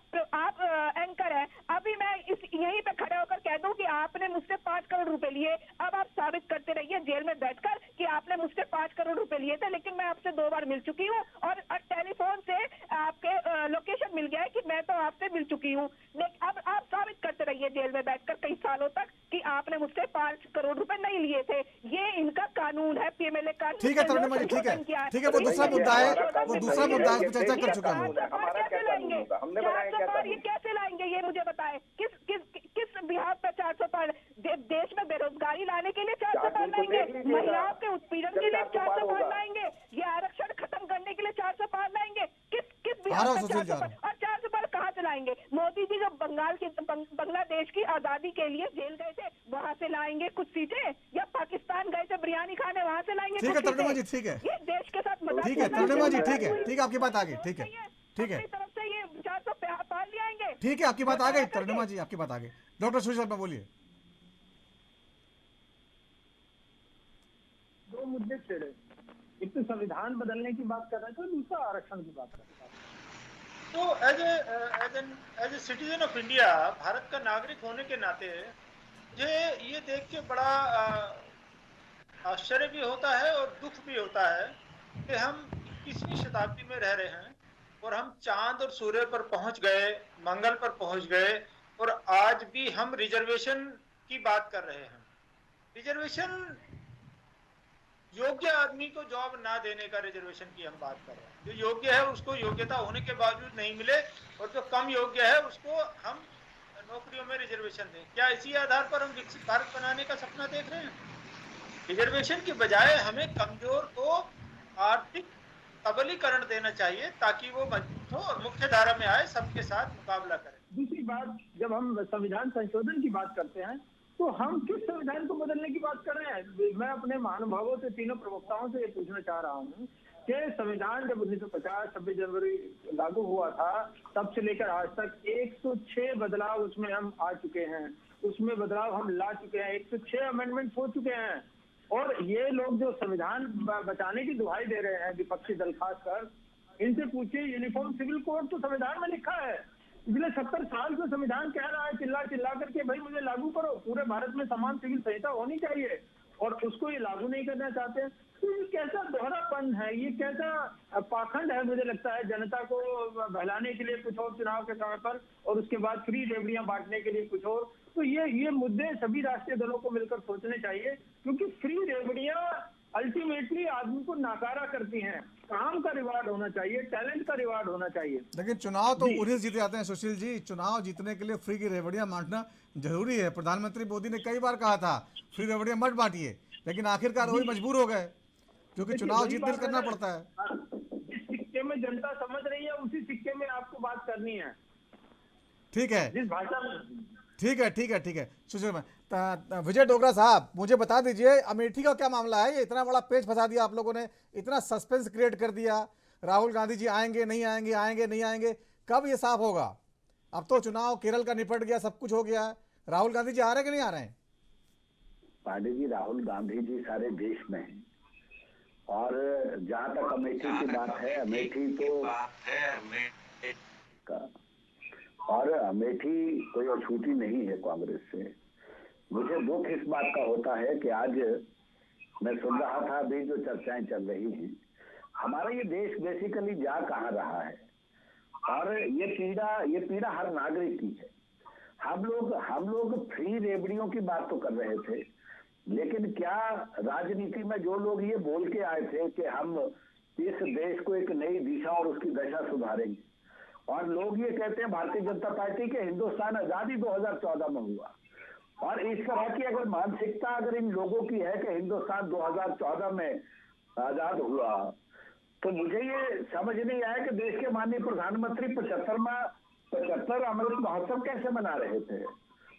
S10: एंकर है, अभी मैं यहीं पे खड़े होकर कह दूं कि आपने मुझसे 5 करोड़ रुपए लिए, अब आप साबित करते रहिए जेल में बैठकर कि आपने मुझसे 5 करोड़ रुपए लिए थे, लेकिन मैं आपसे 2 बार मिल चुकी हूँ और टेलीफोन से आपके लोकेशन मिल गया है कि मैं तो आपसे मिल चुकी हूँ। लेकिन अब आप साबित करते रहिए जेल में बैठकर कई सालों तक कि आपने मुझसे 5 करोड़ रुपए नहीं लिए थे। ये इनका कानून है, पीएमएलए कानून।
S1: ठीक है तरुण जी, ठीक है, वो दूसरा मुद्दा है, चर्चा कर चुका हूँ।
S8: हमने बनाया क्या कानून?
S10: ये कैसे लाएंगे ये मुझे बताएं। किस बिहार पे 400 पार, देश में बेरोजगारी लाने के लिए 400 पार लाएंगे, महिलाओं के उत्पीड़न के लिए 400 पार लाएंगे, ये आरक्षण खत्म करने के लिए 400 पार लाएंगे। किस बिहार पे 400 पार, और 400 पार कहाँ से लाएंगे? मोदी जी जो बांग्लादेश की आजादी के लिए जेल गए थे, वहाँ से लाएंगे कुछ सीटें, या पाकिस्तान गए थे बिरयानी खाने, वहाँ से लाएंगे?
S1: ठीक है तरुण जी, ठीक है,
S10: ये देश के साथ
S1: ठीक है तरुण जी, ठीक है, आपकी बात आ गई, ठीक है,
S10: तरफ से ये 400 पार ले आएंगे।
S1: ठीक है, आपकी बात आ गई तरुण जी, आपकी बात आ गई। डॉक्टर सुशील शर्मा बोलिए।
S11: 2 मुद्दे छेड़े, एक तो संविधान बदलने की बात कर रहे थे, दूसरा आरक्षण की बात कर रहे थे।
S12: तो as a citizen of India, Bharat का नागरिक होने के नाते मुझे ये देख के बड़ा आश्चर्य भी होता है और दुख भी होता है कि हम 21वीं शताब्दी में रह रहे हैं और हम चांद और सूर्य पर पहुंच गए, मंगल पर पहुंच गए, और आज भी हम रिजर्वेशन की बात कर रहे हैं। रिजर्वेशन योग्य आदमी को जॉब ना देने का रिजर्वेशन की हम बात कर रहे हैं। जो योग्य है उसको योग्यता होने के बावजूद नहीं मिले, और जो कम योग्य है उसको हम नौकरियों में रिजर्वेशन दें। क्या इसी आधार पर हम विकसित भारत बनाने का सपना देख रहे हैं? रिजर्वेशन की बजाय हमें कमजोर को आर्थिक सबलीकरण देना चाहिए ताकि वो मजबूत हो और मुख्य धारा में आए, सबके साथ मुकाबला करें।
S11: दूसरी बात, जब हम संविधान संशोधन की बात करते हैं तो हम किस संविधान को बदलने की बात कर रहे हैं? मैं अपने महानुभावों से, तीनों प्रवक्ताओं से ये पूछना चाह रहा हूँ कि संविधान जब 1950 26 जनवरी लागू हुआ था, तब से लेकर आज तक 106 बदलाव उसमें हम आ चुके हैं, उसमें बदलाव हम ला चुके हैं, 106 अमेंडमेंट हो चुके हैं। और ये लोग जो संविधान बचाने की दुहाई दे रहे हैं, विपक्षी दल खासकर, इनसे पूछिए, यूनिफॉर्म सिविल कोड तो संविधान में लिखा है। पिछले 70 साल से संविधान कह रहा है चिल्ला करके, भाई मुझे लागू करो, पूरे भारत में समान सिविल संहिता होनी चाहिए, और उसको ये लागू नहीं करना चाहते। तो ये कैसा दोहरापन है, ये कैसा पाखंड है? मुझे लगता है जनता को बहलाने के लिए कुछ और चुनाव के समय पर, और उसके बाद फ्री रेवड़ियां बांटने के लिए कुछ और। तो ये मुद्दे सभी राष्ट्रीय दलों को मिलकर सोचने चाहिए, क्योंकि फ्री रेवड़ियां अल्टीमेटली आदमी को नाकारा करती हैं। काम का रिवार्ड होना चाहिए, टैलेंट का रिवार्ड होना चाहिए।
S1: लेकिन चुनाव तो उन्हीं जीते जाते हैं सुशील जी। चुनाव जीतने के लिए फ्री की रेवड़ियां बांटना जरूरी है। प्रधानमंत्री मोदी ने कई बार कहा था फ्री रेवड़ियां मत बांटिए, लेकिन आखिरकार वही मजबूर हो गए, क्योंकि चुनाव जीतने करना पड़ता है।
S11: जिस सिक्के में जनता समझ रही है, उसी सिक्के में आपको बात करनी है।
S1: ठीक है,
S11: जिस भाषा में।
S1: ठीक है सुशील विजय डोगरा साहब, मुझे बता दीजिए अमेठी का क्या मामला है? ये इतना बड़ा पेच फंसा दिया आप लोगों ने, इतना सस्पेंस क्रिएट कर दिया। राहुल गांधी जी आएंगे नहीं आएंगे, आएंगे नहीं आएंगे, कब ये साफ होगा? अब तो चुनाव केरल का निपट गया, सब कुछ हो गया। राहुल गांधी जी आ रहे हैं कि नहीं आ रहे हैं?
S6: पांडे जी, राहुल गांधी जी सारे देश में हैं, और जहां तक अमेठी की बात है, अमेठी तो और अमेठी कोई अछूती नहीं है कांग्रेस से। मुझे दुख इस बात का होता है कि आज मैं सुन रहा था अभी जो चर्चाएं चल रही हैं, हमारा ये देश बेसिकली जा कहाँ रहा है, और ये पीड़ा हर नागरिक की है। हम लोग फ्री रेवड़ियों की बात तो कर रहे थे, लेकिन क्या राजनीति में जो लोग ये बोल के आए थे कि हम इस देश को एक नई दिशा और उसकी दशा सुधारेंगे, और लोग ये कहते हैं भारतीय जनता पार्टी के हिंदुस्तान आजादी 2014 में हुआ, और इस तरह की अगर मानसिकता अगर इन लोगों की है कि हिंदुस्तान 2014 में आजाद हुआ, तो मुझे ये समझ नहीं आया कि देश के माननीय प्रधानमंत्री 75 अमृत महोत्सव कैसे मना रहे थे।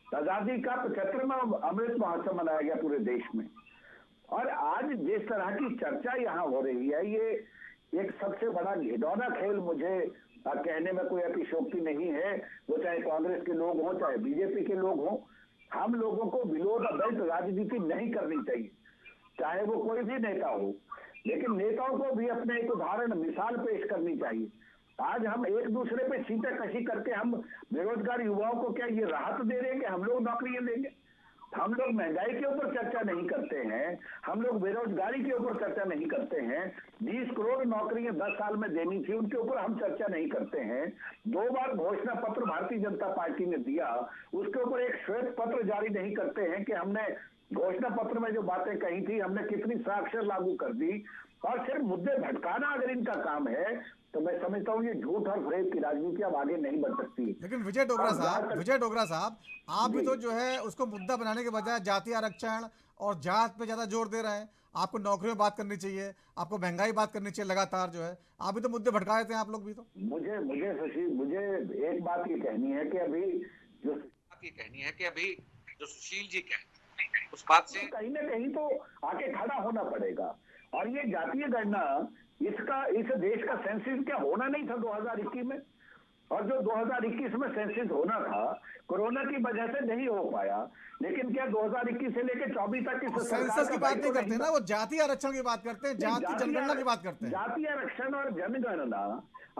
S6: आजादी का 75वां अमृत महोत्सव मनाया गया पूरे देश में। और आज जिस तरह की चर्चा यहाँ हो रही है, ये एक सबसे बड़ा घिनौना खेल मुझे कहने में कोई अतिशयोक्ति नहीं है। वो चाहे कांग्रेस के लोग हों, चाहे बीजेपी के लोग हों, हम लोगों को बिलो द बेल्ट राजनीति नहीं करनी चाहिए, चाहे वो कोई भी नेता हो। लेकिन नेताओं को भी अपने एक उदाहरण मिसाल पेश करनी चाहिए। आज हम एक दूसरे पे छींटाकशी करके हम बेरोजगार युवाओं को क्या ये राहत दे रहे हैं कि हम लोग नौकरियां देंगे? हम लोग महंगाई के ऊपर चर्चा नहीं करते हैं, हम लोग बेरोजगारी के ऊपर चर्चा नहीं करते हैं। 20 करोड़ नौकरियां 10 साल में देनी थी, उनके ऊपर हम चर्चा नहीं करते हैं। 2 बार घोषणा पत्र भारतीय जनता पार्टी ने दिया, उसके ऊपर एक श्वेत पत्र जारी नहीं करते हैं कि हमने घोषणा पत्र में जो बातें कही थी हमने कितनी साक्षर लागू कर दी। और सिर्फ मुद्दे भटकाना अगर इनका काम है तो मैं समझता हूँ ये झूठ और फरेब की राजनीति अब आगे नहीं बढ़ सकती।
S1: लेकिन विजय डोगरा साहब आप भी तो जो है उसको मुद्दा बनाने के बजाय जाति आरक्षण और जात पे ज्यादा जोर दे रहे हैं। आपको नौकरियों बात करनी चाहिए, आपको महंगाई बात करनी चाहिए लगातार जो है, आप भी तो मुद्दे भटका देते हैं आप लोग भी तो।
S6: मुझे एक बात ये कहनी है कि अभी जो सुशील जी कहें उस बात से कहीं ना कहीं तो आके खड़ा होना पड़ेगा। और ये जातीय गणना इस देश का सेंसस क्या होना नहीं था 2021 में? और जो 2021 में सेंसस होना था कोरोना की वजह से नहीं हो पाया, लेकिन क्या 2021 से लेकर 24 तक इस
S1: सेंसस की बात नहीं करते ना, वो जातीय आरक्षण की बात करते हैं, जाति जनगणना की बात करते हैं।
S6: जातीय आरक्षण और जनगणना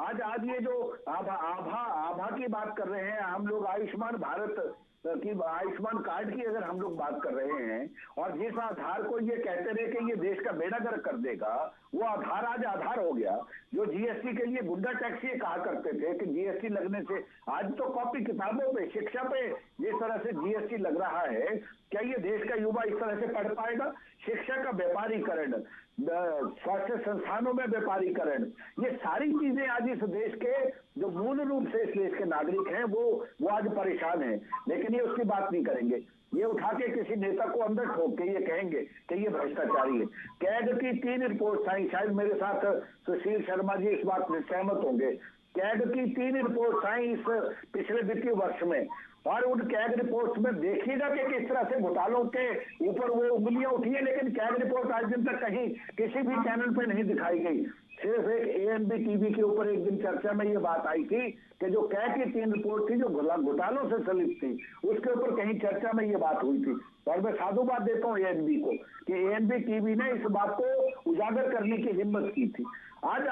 S6: आज ये जो आभा की बात कर रहे हैं हम लोग, आयुष्मान भारत कि आयुष्मान कार्ड की अगर हम लोग बात कर रहे हैं और जिस आधार को ये कहते रहे कि ये देश का बेड़ा गर्क कर देगा, वो आधार आज आधार हो गया। जो जीएसटी के लिए गुंडा टैक्स ये कहा करते थे कि जीएसटी लगने से, आज तो कॉपी किताबों पे, शिक्षा पे जिस तरह से जीएसटी लग रहा है, क्या ये देश का युवा इस तरह से पढ़ पाएगा? शिक्षा का व्यापारीकरण, स्वास्थ्य संस्थानों में व्यापारीकरण, ये सारी चीजें आज इस देश के जो मूल रूप से इस देश के नागरिक हैं वो आज परेशान हैं। लेकिन ये उसकी बात नहीं करेंगे, ये उठा के किसी नेता को अंदर ठोक के ये कहेंगे कि ये भ्रष्टाचारी है। कैग की 3 रिपोर्ट आई, शायद मेरे साथ सुशील शर्मा जी इस बात में सहमत होंगे। कैग की 3 रिपोर्ट आई इस पिछले वित्तीय वर्ष में, और उन कैग रिपोर्ट्स में देखिएगा कि किस तरह से घोटालों के ऊपर वो उंगलियां उठी है, लेकिन कैग रिपोर्ट आज दिन तक कहीं किसी भी चैनल पे नहीं दिखाई गई। सिर्फ एक ANB टीवी के ऊपर एक दिन चर्चा में ये बात आई थी कि जो कैग की 3 रिपोर्ट थी जो घोटालों से संलिप्त थी, उसके ऊपर कहीं चर्चा में ये बात हुई थी। और मैं साधुवाद देता हूँ ANB को कि ANB टीवी ने इस बात को उजागर करने की हिम्मत की थी। आज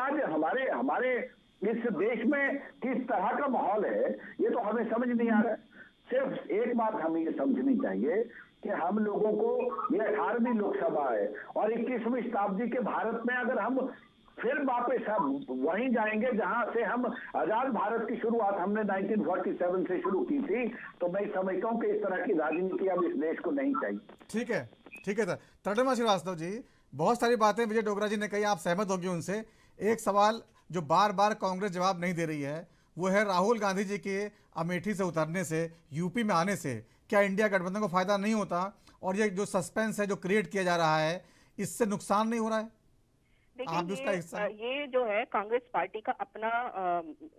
S6: हमारे इस देश में किस तरह का माहौल है ये तो हमें समझ नहीं आ रहा है। सिर्फ एक बात हमें ये समझनी चाहिए कि हम लोगों को ये 18वीं लोकसभा है और 21वीं शताब्दी के भारत में अगर हम फिर वापस हम वहीं जाएंगे जहां से हम आजाद भारत की शुरुआत हमने 1947 से शुरू की थी, तो मैं समझता हूं कि इस तरह की राजनीति अब इस देश को नहीं चाहिए।
S1: ठीक है सर। तरुणिमा श्रीवास्तव जी, बहुत सारी बातें विजय डोगरा जी ने कही, आप सहमत होंगे उनसे। एक सवाल जो बार बार कांग्रेस जवाब नहीं दे रही है वो है राहुल गांधी जी के अमेठी से उतरने से, यूपी में आने से क्या इंडिया गठबंधन को फायदा नहीं होता? और ये जो सस्पेंस है जो क्रिएट किया जा रहा है, इससे नुकसान नहीं हो रहा है?
S10: देखिए ये जो है कांग्रेस पार्टी का अपना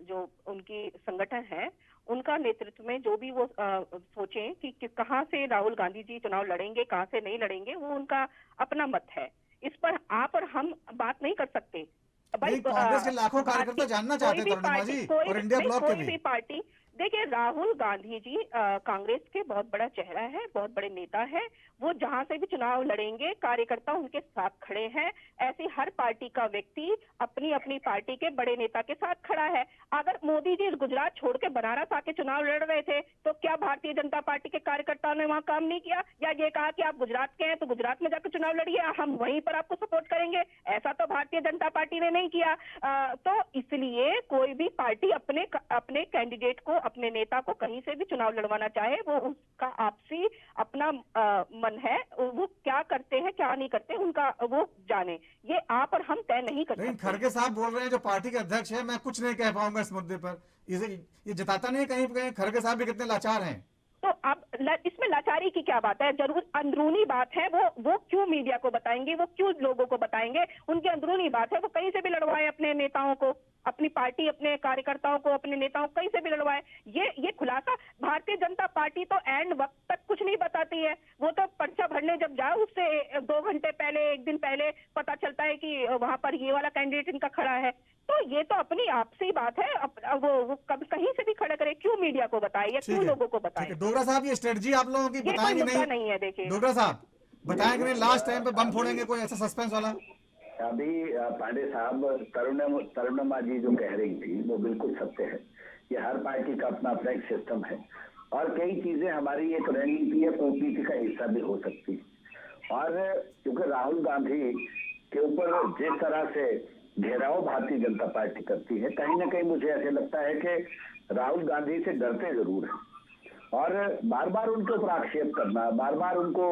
S10: जो उनकी संगठन है, उनका नेतृत्व में जो भी वो सोचें कि कहाँ से राहुल गांधी जी चुनाव लड़ेंगे, कहाँ से नहीं लड़ेंगे, वो उनका अपना मत है। इस पर आप और हम बात नहीं कर सकते।
S1: भाई कांग्रेस के लाखों कार्यकर्ता जानना चाहते हैं तरुणिमा जी, और इंडिया ब्लॉक के भी
S10: पार्टी। देखिए राहुल गांधी जी कांग्रेस के बहुत बड़ा चेहरा है, बहुत बड़े नेता है। वो जहां से भी चुनाव लड़ेंगे कार्यकर्ता उनके साथ खड़े हैं। ऐसी हर पार्टी का व्यक्ति अपनी अपनी पार्टी के बड़े नेता के साथ खड़ा है। अगर मोदी जी गुजरात छोड़ के बनारस आके चुनाव लड़ रहे थे तो क्या भारतीय जनता पार्टी के कार्यकर्ताओं ने वहां काम नहीं किया, या ये कहा कि आप गुजरात के हैं तो गुजरात में जाकर चुनाव लड़िए, हम वहीं पर आपको सपोर्ट करेंगे? ऐसा तो भारतीय जनता पार्टी ने नहीं किया। तो इसलिए कोई भी पार्टी अपने कैंडिडेट को, अपने नेता को कहीं से भी चुनाव लड़वाना चाहे, वो उसका आपसी अपना मन है। वो क्या करते हैं क्या नहीं करते उनका वो जाने, ये आप और हम तय नहीं कर सकते।
S1: खड़गे साहब बोल रहे हैं जो पार्टी के अध्यक्ष है, मैं कुछ नहीं कह पाऊंगा इस मुद्दे पर, ये जताता नहीं कहीं खड़गे साहब भी कितने लाचार हैं।
S10: तो आप इसमें लाचारी की क्या बात है? जरूर अंदरूनी बात है, वो क्यों मीडिया को बताएंगे, वो क्यों लोगों को बताएंगे? उनकी अंदरूनी बात है, वो कहीं से भी लड़वाए अपने नेताओं को, अपनी पार्टी, अपने कार्यकर्ताओं को, अपने नेताओं को कहीं से भी लड़वाए। ये खुलासा भारतीय जनता पार्टी तो एंड वक्त तक कुछ नहीं बताती है। वो तो पर्चा भरने जब जाओ उससे 2 घंटे पहले, 1 दिन पहले पता चलता है कि वहां पर ये वाला कैंडिडेट इनका खड़ा है। तो ये तो अपनी आपसी बात है, वो कभी कहीं से भी खड़ा करे, क्यों मीडिया को बताए या क्यों लोगों को बताए?
S1: डोगरा साहब, ये स्ट्रेटजी आप लोगों की बताएंगे
S10: नहीं है? देखिए
S1: डोगरा साहब, बताएंगे नहीं लास्ट टाइम पे बम फोड़ेंगे, कोई ऐसा सस्पेंस वाला?
S6: अभी पांडे साहब, तरुणिमा जी जो कह रही थी वो बिल्कुल सत्य है। ये हर पार्टी का अपना अपना एक सिस्टम है और कई चीजें हमारी एक रणनीति है, कूटनीति का हिस्सा भी हो सकती है। और क्योंकि राहुल गांधी के ऊपर जिस तरह से घेराव भारतीय जनता पार्टी करती है, कहीं ना कहीं मुझे ऐसे लगता है कि राहुल गांधी से डरते जरूर है और बार बार उनके ऊपर आक्षेप करना, बार बार उनको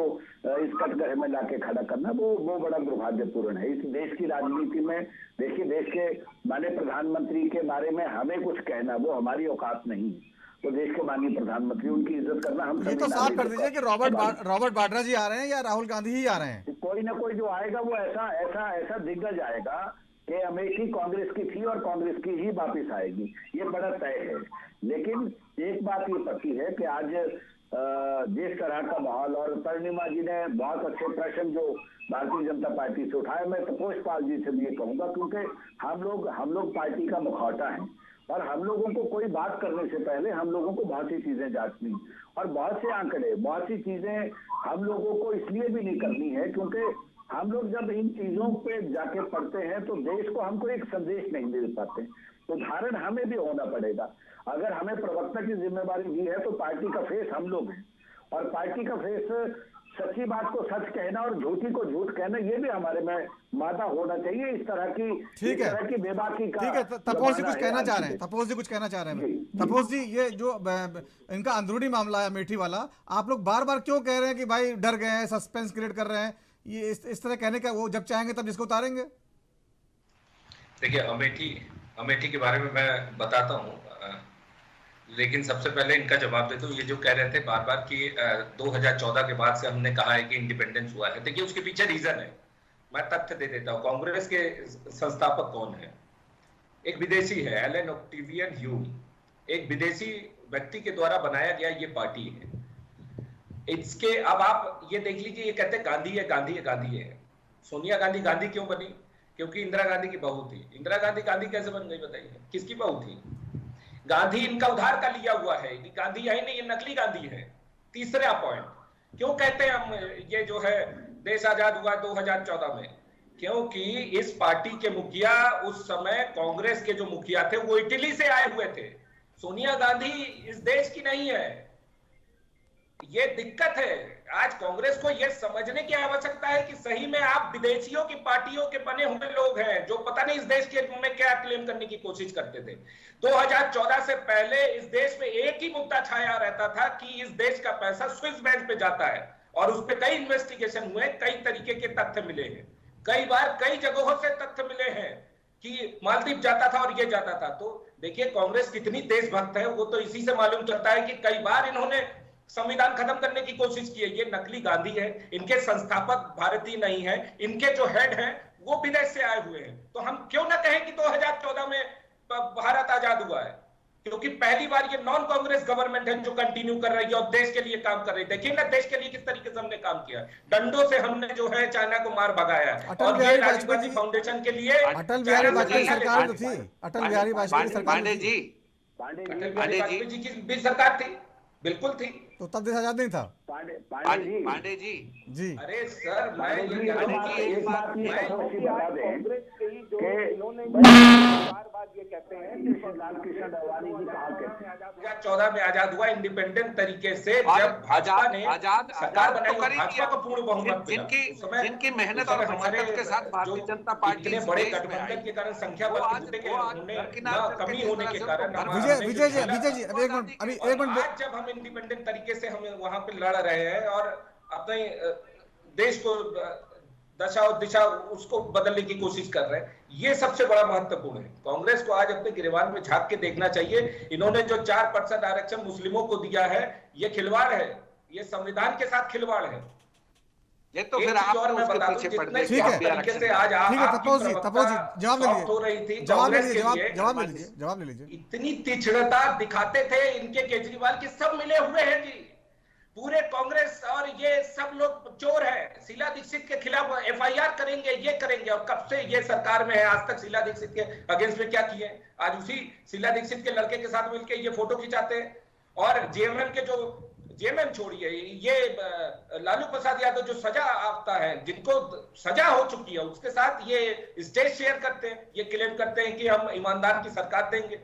S6: इस कटघरे में लाके खड़ा करना, वो बड़ा दुर्भाग्यपूर्ण है। इस देश की राजनीति में देखिए, देश के माननीय प्रधानमंत्री के बारे में हमें कुछ कहना वो हमारी औकात नहीं है। तो देश के माननीय प्रधानमंत्री, उनकी इज्जत करना हम
S1: ये तो साफ कर दीजिए कि रॉबर्ट वाड्रा जी आ रहे हैं या राहुल गांधी ही आ रहे हैं?
S6: कोई ना कोई जो आएगा वो ऐसा दिग्गज आएगा कि अमेठी कांग्रेस की थी और कांग्रेस की ही वापिस आएगी, ये बड़ा तय है। लेकिन एक बात ये पक्की है कि आज जिस तरह का माहौल, और तरुणिमा जी ने बहुत अच्छे प्रश्न जो भारतीय जनता पार्टी से उठाए, मैं तपोष पाल जी से भी ये कहूंगा, क्योंकि हम लोग पार्टी का मुखौटा है और हम लोगों को कोई बात करने से पहले हम लोगों को बहुत सी चीजें जांचनी और बहुत से आंकड़े, बहुत सी चीजें हम लोगों को इसलिए भी नहीं करनी है क्योंकि हम लोग जब इन चीजों पे जाके पढ़ते हैं तो देश को हमको एक संदेश नहीं दे पाते। उदाहरण हमें भी होना पड़ेगा। अगर हमें प्रवक्ता की जिम्मेदारी दी है तो पार्टी का फेस हम लोग हैं और पार्टी का फेस सच्ची बात को सच कहना और झूठी को झूठ कहना, ये भी हमारे में मादा होना चाहिए। इस तरह की बेबाकी का,
S1: ठीक है। तपोष जी कुछ कहना चाह रहे हैं, तपोष जी कुछ कहना चाह रहे हैं। तपोष जी, ये जो इनका अंदरूनी मामला है अमेठी वाला, आप लोग बार बार क्यों कह रहे हैं कि भाई डर गए हैं, सस्पेंस क्रिएट कर रहे हैं? ये इस तरह कहने का, वो जब चाहेंगे तब जिसको उतारेंगे।
S7: देखिए, अमेठी के बारे में मैं बताता हूँ, लेकिन सबसे पहले इनका जवाब देता हूँ। ये जो कह रहे थे बार बार कि 2014 के बाद से हमने कहा है कि इंडिपेंडेंस हुआ है, देखिए उसके पीछे रीजन है। मैं तथ्य दे देता हूँ। कांग्रेस के संस्थापक कौन है? एक विदेशी है, एलन ऑक्टेवियन ह्यूम, एक विदेशी व्यक्ति के द्वारा बनाया गया ये पार्टी है। इसके अब आप ये देख लीजिए, ये कहते हैं गांधी है, गांधी है, गांधी है। सोनिया गांधी गांधी क्यों बनी? क्योंकि इंदिरा गांधी की बहू थी। इंदिरा गांधी गांधी कैसे बन गई बताइए? किसकी बहू थी? गांधी इनका उधार का लिया हुआ है, गांधी है नहीं, ये नकली गांधी है। तीसरा पॉइंट, क्यों कहते हैं हम ये जो है देश आजाद हुआ 2014 में? क्योंकि इस पार्टी के मुखिया उस समय कांग्रेस के जो मुखिया थे वो इटली से आए हुए थे। सोनिया गांधी इस देश की नहीं है। ये दिक्कत है। आज कांग्रेस को यह समझने की आवश्यकता है कि सही में आप विदेशियों की पार्टियों के बने हुए लोग हैं जो पता नहीं इस देश के में क्या क्लेम करने की कोशिश करते थे। 2014 से पहले इस देश में एक ही मुद्दा छाया रहता था कि इस देश का पैसा स्विस बैंक पे जाता है और उस पर कई इन्वेस्टिगेशन हुए, कई तरीके के तथ्य मिले हैं, कई बार कई जगहों से तथ्य मिले हैं कि मालदीव जाता था और ये जाता था। तो देखिए कांग्रेस कितनी देशभक्त है वो तो इसी से मालूम चलता है कि कई बार इन्होंने संविधान खत्म करने की कोशिश की है। ये नकली गांधी है, इनके संस्थापक भारतीय नहीं है, इनके जो हेड हैं वो विदेश से आए हुए हैं। तो हम क्यों ना कहें कि 2014 में भारत आजाद हुआ है? क्योंकि पहली बार ये नॉन कांग्रेस गवर्नमेंट है जो कंटिन्यू कर रही है और देश के लिए काम कर रही है। देखिए ना देश के लिए किस तरीके से हमने काम किया, डंडों से हमने जो है चाइना को मार भगाया है। और ये राजीव गांधी फाउंडेशन के लिए
S1: अटल बिहारी वाजपेयी सरकार तो थी, अटल बिहारी वाजपेयी सरकार,
S7: पांडे जी की भी सरकार थी, बिल्कुल थी।
S1: तो तब देश आजाद नहीं था?
S7: पांडे जी
S1: जी,
S7: अरे सर मैं
S8: एक बात कांग्रेस के ही जो इन्होंने बार ये कहते हैं कि लालकृष्ण अडवाणी जी कहा कहते हैं
S7: 2014 में आजाद हुआ इंडिपेंडेंट तरीके से, जब भाजपा ने सरकार बनाई, भाजपा को पूर्ण बहुमत मिला। जिनकी मेहनत और हमारे के साथ भारतीय जनता पार्टी इतने बड़े गठबंधन के कारण संख्या कमी होने के कारण
S1: विजय जी अब एक मिनट
S7: आज जब हम इंडिपेंडेंट तरीके से हम वहां पे लड़ रहे हैं और अपने देश को दशा और दिशा उसको बदलने की कोशिश कर रहे हैं। ये सबसे बड़ा महत्वपूर्ण है। कांग्रेस को आज अपने गिरेबान में झांक के देखना चाहिए। इन्होंने जो 4% आरक्षण मुस्लिमों को दिया है, ये खिलवाड़ है, ये संविधान के साथ खिलवाड़ है।
S13: ये तो फिर आप
S7: और मैं बता दूं, जितने
S1: ठीक है,
S7: तरीके से आज
S1: ठीक है, तपोज जी जवाब ले
S7: हो रही थी,
S1: जवाब ले
S7: कांग्रेस के लिए
S1: जवाब ले लीजिए।
S7: इतनी तिछड़ता दिखाते थे इनके केजरीवाल की, सब मिले हुए हैं जी। पूरे कांग्रेस और ये सब लोग चोर हैं। शीला दीक्षित के खिलाफ एफआईआर करेंगे, ये करेंगे, और कब से ये सरकार में है, आज तक शीला दीक्षित के अगेंस्ट में क्या किए? आज उसी शीला दीक्षित के लड़के के साथ मिलकर ये फोटो खिंचाते हैं। और जेएमएम छोड़िए, ये लालू प्रसाद यादव जो सजा आता है, जिनको सजा हो चुकी है, उसके साथ ये स्टेज शेयर करते हैं, ये क्लेम करते हैं कि हम ईमानदार की सरकार देंगे।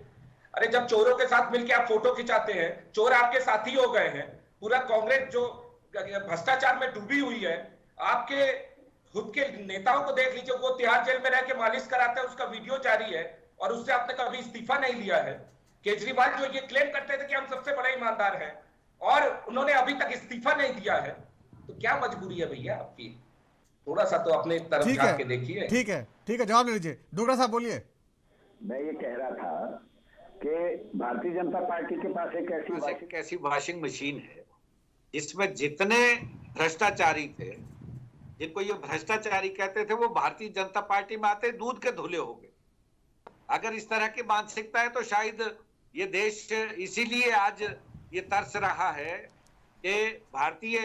S7: अरे जब चोरों के साथ मिलकर आप फोटो खिंचाते हैं, चोर आपके साथी हो गए हैं, पूरा कांग्रेस जो भ्रष्टाचार में डूबी हुई है, आपके खुद के नेताओं को देख लीजिए, वो तिहाड़ जेल में रह के मालिश कराते हैं, उसका वीडियो जारी है, और उससे आपने कभी इस्तीफा नहीं लिया है। केजरीवाल जो ये क्लेम करते थे कि हम सबसे बड़े ईमानदार हैं, और उन्होंने अभी तक इस्तीफा नहीं दिया है, तो क्या मजबूरी है भैया आपकी? थोड़ा सा तो अपने तरफ झांक के देखिए।
S1: ठीक है, जवाब ले लीजिए। डोगरा साहब बोलिए।
S6: मैं ये कह रहा था कि भारतीय जनता पार्टी के पास एक ऐसी
S13: वॉशिंग मशीन है जिसमें जितने भ्रष्टाचारी थे, जिनको ये भ्रष्टाचारी कहते थे, वो भारतीय जनता पार्टी में आते दूध के धुले हो गए। अगर इस तरह की मानसिकता है तो शायद ये देश इसीलिए आज ये तरस रहा है कि भारतीय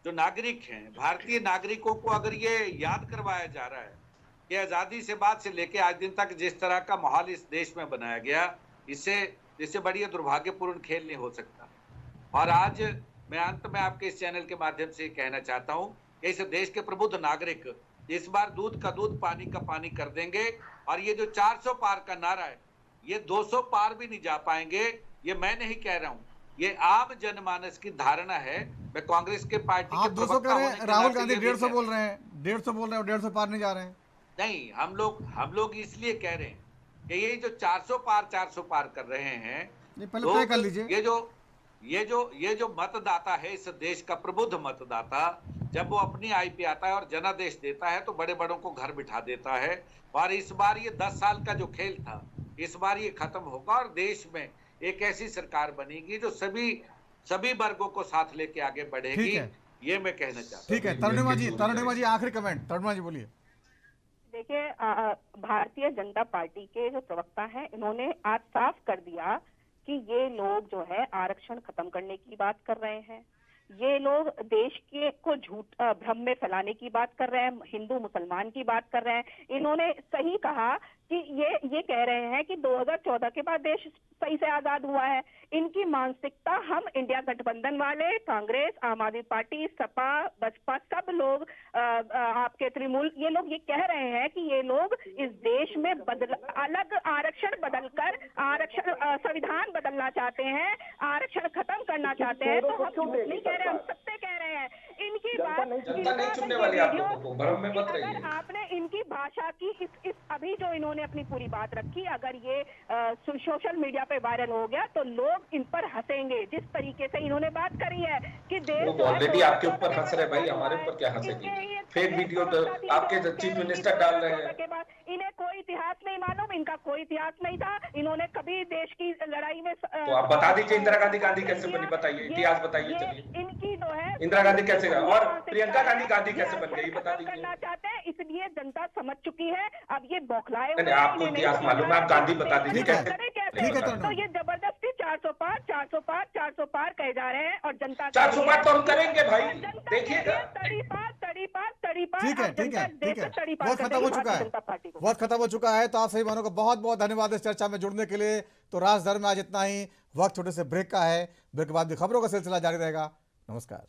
S13: जो नागरिक हैं, भारतीय नागरिकों को अगर ये याद करवाया जा रहा है कि आजादी से बाद से लेके आज दिन तक जिस तरह का माहौल इस देश में बनाया गया, इससे बड़ी दुर्भाग्यपूर्ण खेल नहीं हो सकता। और आज मैं अंत में आपके इस चैनल के माध्यम से कहना चाहता हूं कि इस देश के प्रबुद्ध नागरिक इस बार दूध का दूध, पानी का पानी कर देंगे, और ये जो 400 पार का नारा है, ये 200 पार भी नहीं जा पाएंगे। ये मैं नहीं कह रहा हूं, ये आम जनमानस की धारणा है। मैं कांग्रेस के पार्टी
S1: आप 200 कह रहे हैं, राहुल गांधी 150 बोल रहे हैं, 150 बोल रहे हैं, 150 पार नहीं जा रहे हैं।
S13: नहीं, हम लोग इसलिए कह रहे हैं कि ये जो 400 पार कर रहे हैं,
S1: पहले तय कर लीजिए।
S13: ये जो मतदाता है, इस देश का प्रबुद्ध मतदाता, जब वो अपनी आई पे आता है और जनादेश देता है तो बड़े बड़ों को घर बिठा देता है। और इस बार ये 10 साल का जो खेल था, इस बार ये खत्म होगा और देश में एक ऐसी सरकार बनेगी जो सभी वर्गों को साथ लेके आगे बढ़ेगी। ये मैं कहना चाहता हूँ।
S1: ठीक है, तरुणिमा जी आखिरी कमेंट। तरुणिमा जी बोलिए।
S10: देखिए, भारतीय जनता पार्टी के जो प्रवक्ता हैं, इन्होंने आज साफ कर दिया कि ये लोग जो है आरक्षण खत्म करने की बात कर रहे हैं। ये लोग देश के को झूठ भ्रम में फैलाने की बात कर रहे हैं, हिंदू मुसलमान की बात कर रहे हैं। इन्होंने सही कहा कि ये कह रहे हैं कि 2014 के बाद देश सही से आजाद हुआ है। इनकी मानसिकता, हम इंडिया गठबंधन वाले, कांग्रेस, आम आदमी पार्टी, सपा, बसपा, सब लोग, आपके तृणमूल, ये लोग ये कह रहे हैं कि ये लोग इस देश में अलग आरक्षण बदलकर संविधान बदलना चाहते हैं, आरक्षण खत्म करना चाहते हैं। तो हम नहीं कह रहे, हम सत्य कह रहे हैं। इनकी बात
S7: नहीं सुनने वाली, आप लोगों को भ्रम में मत रहिए।
S10: आपने इनकी भाषा की इस अभी जो इन्होंने अपनी पूरी बात रखी, अगर ये सोशल मीडिया पे वायरल हो गया तो लोग इन पर हंसेंगे। जिस तरीके से इन्होंने बात करी है कि देश
S7: ऑलरेडी आपके ऊपर हंस रहे भाई, हमारे ऊपर क्या हंसेंगे? फेक वीडियो तो आपके चीफ मिनिस्टर डाल रहे हैं।
S10: इन्हें कोई इतिहास नहीं मालूम, इनका कोई इतिहास नहीं था। इन्होंने कभी देश की लड़ाई में
S7: तो आप बता दीजिए इंदिरा गांधी कैसे बनी, बताइए, इतिहास बताइए। चलिए,
S10: इनकी जो है
S7: इंदिरा गांधी कैसे और प्रियंका गांधी कैसे बन गई, बता दीजिए।
S10: करना चाहते हैं, इसलिए जनता समझ चुकी है। अब ये बौखलाए
S7: हुए, आपको इतिहास मालूम है, आप गांधी बता दीजिए कैसे।
S10: तो ये जबरदस्ती 400 पार कहे जा रहे हैं, और जनता
S7: 400 पार तो हम करेंगे भाई, देखिएगा।
S10: तड़ी पार।
S1: ठीक है, वक्त खत्म हो चुका है, वक्त खत्म हो चुका है। तो आप सभी बहनों को बहुत बहुत धन्यवाद इस चर्चा में जुड़ने के लिए। तो राजधर्म में आज इतना ही। वक्त छोटे से ब्रेक का है, ब्रेक के बाद भी खबरों का सिलसिला जारी रहेगा। नमस्कार।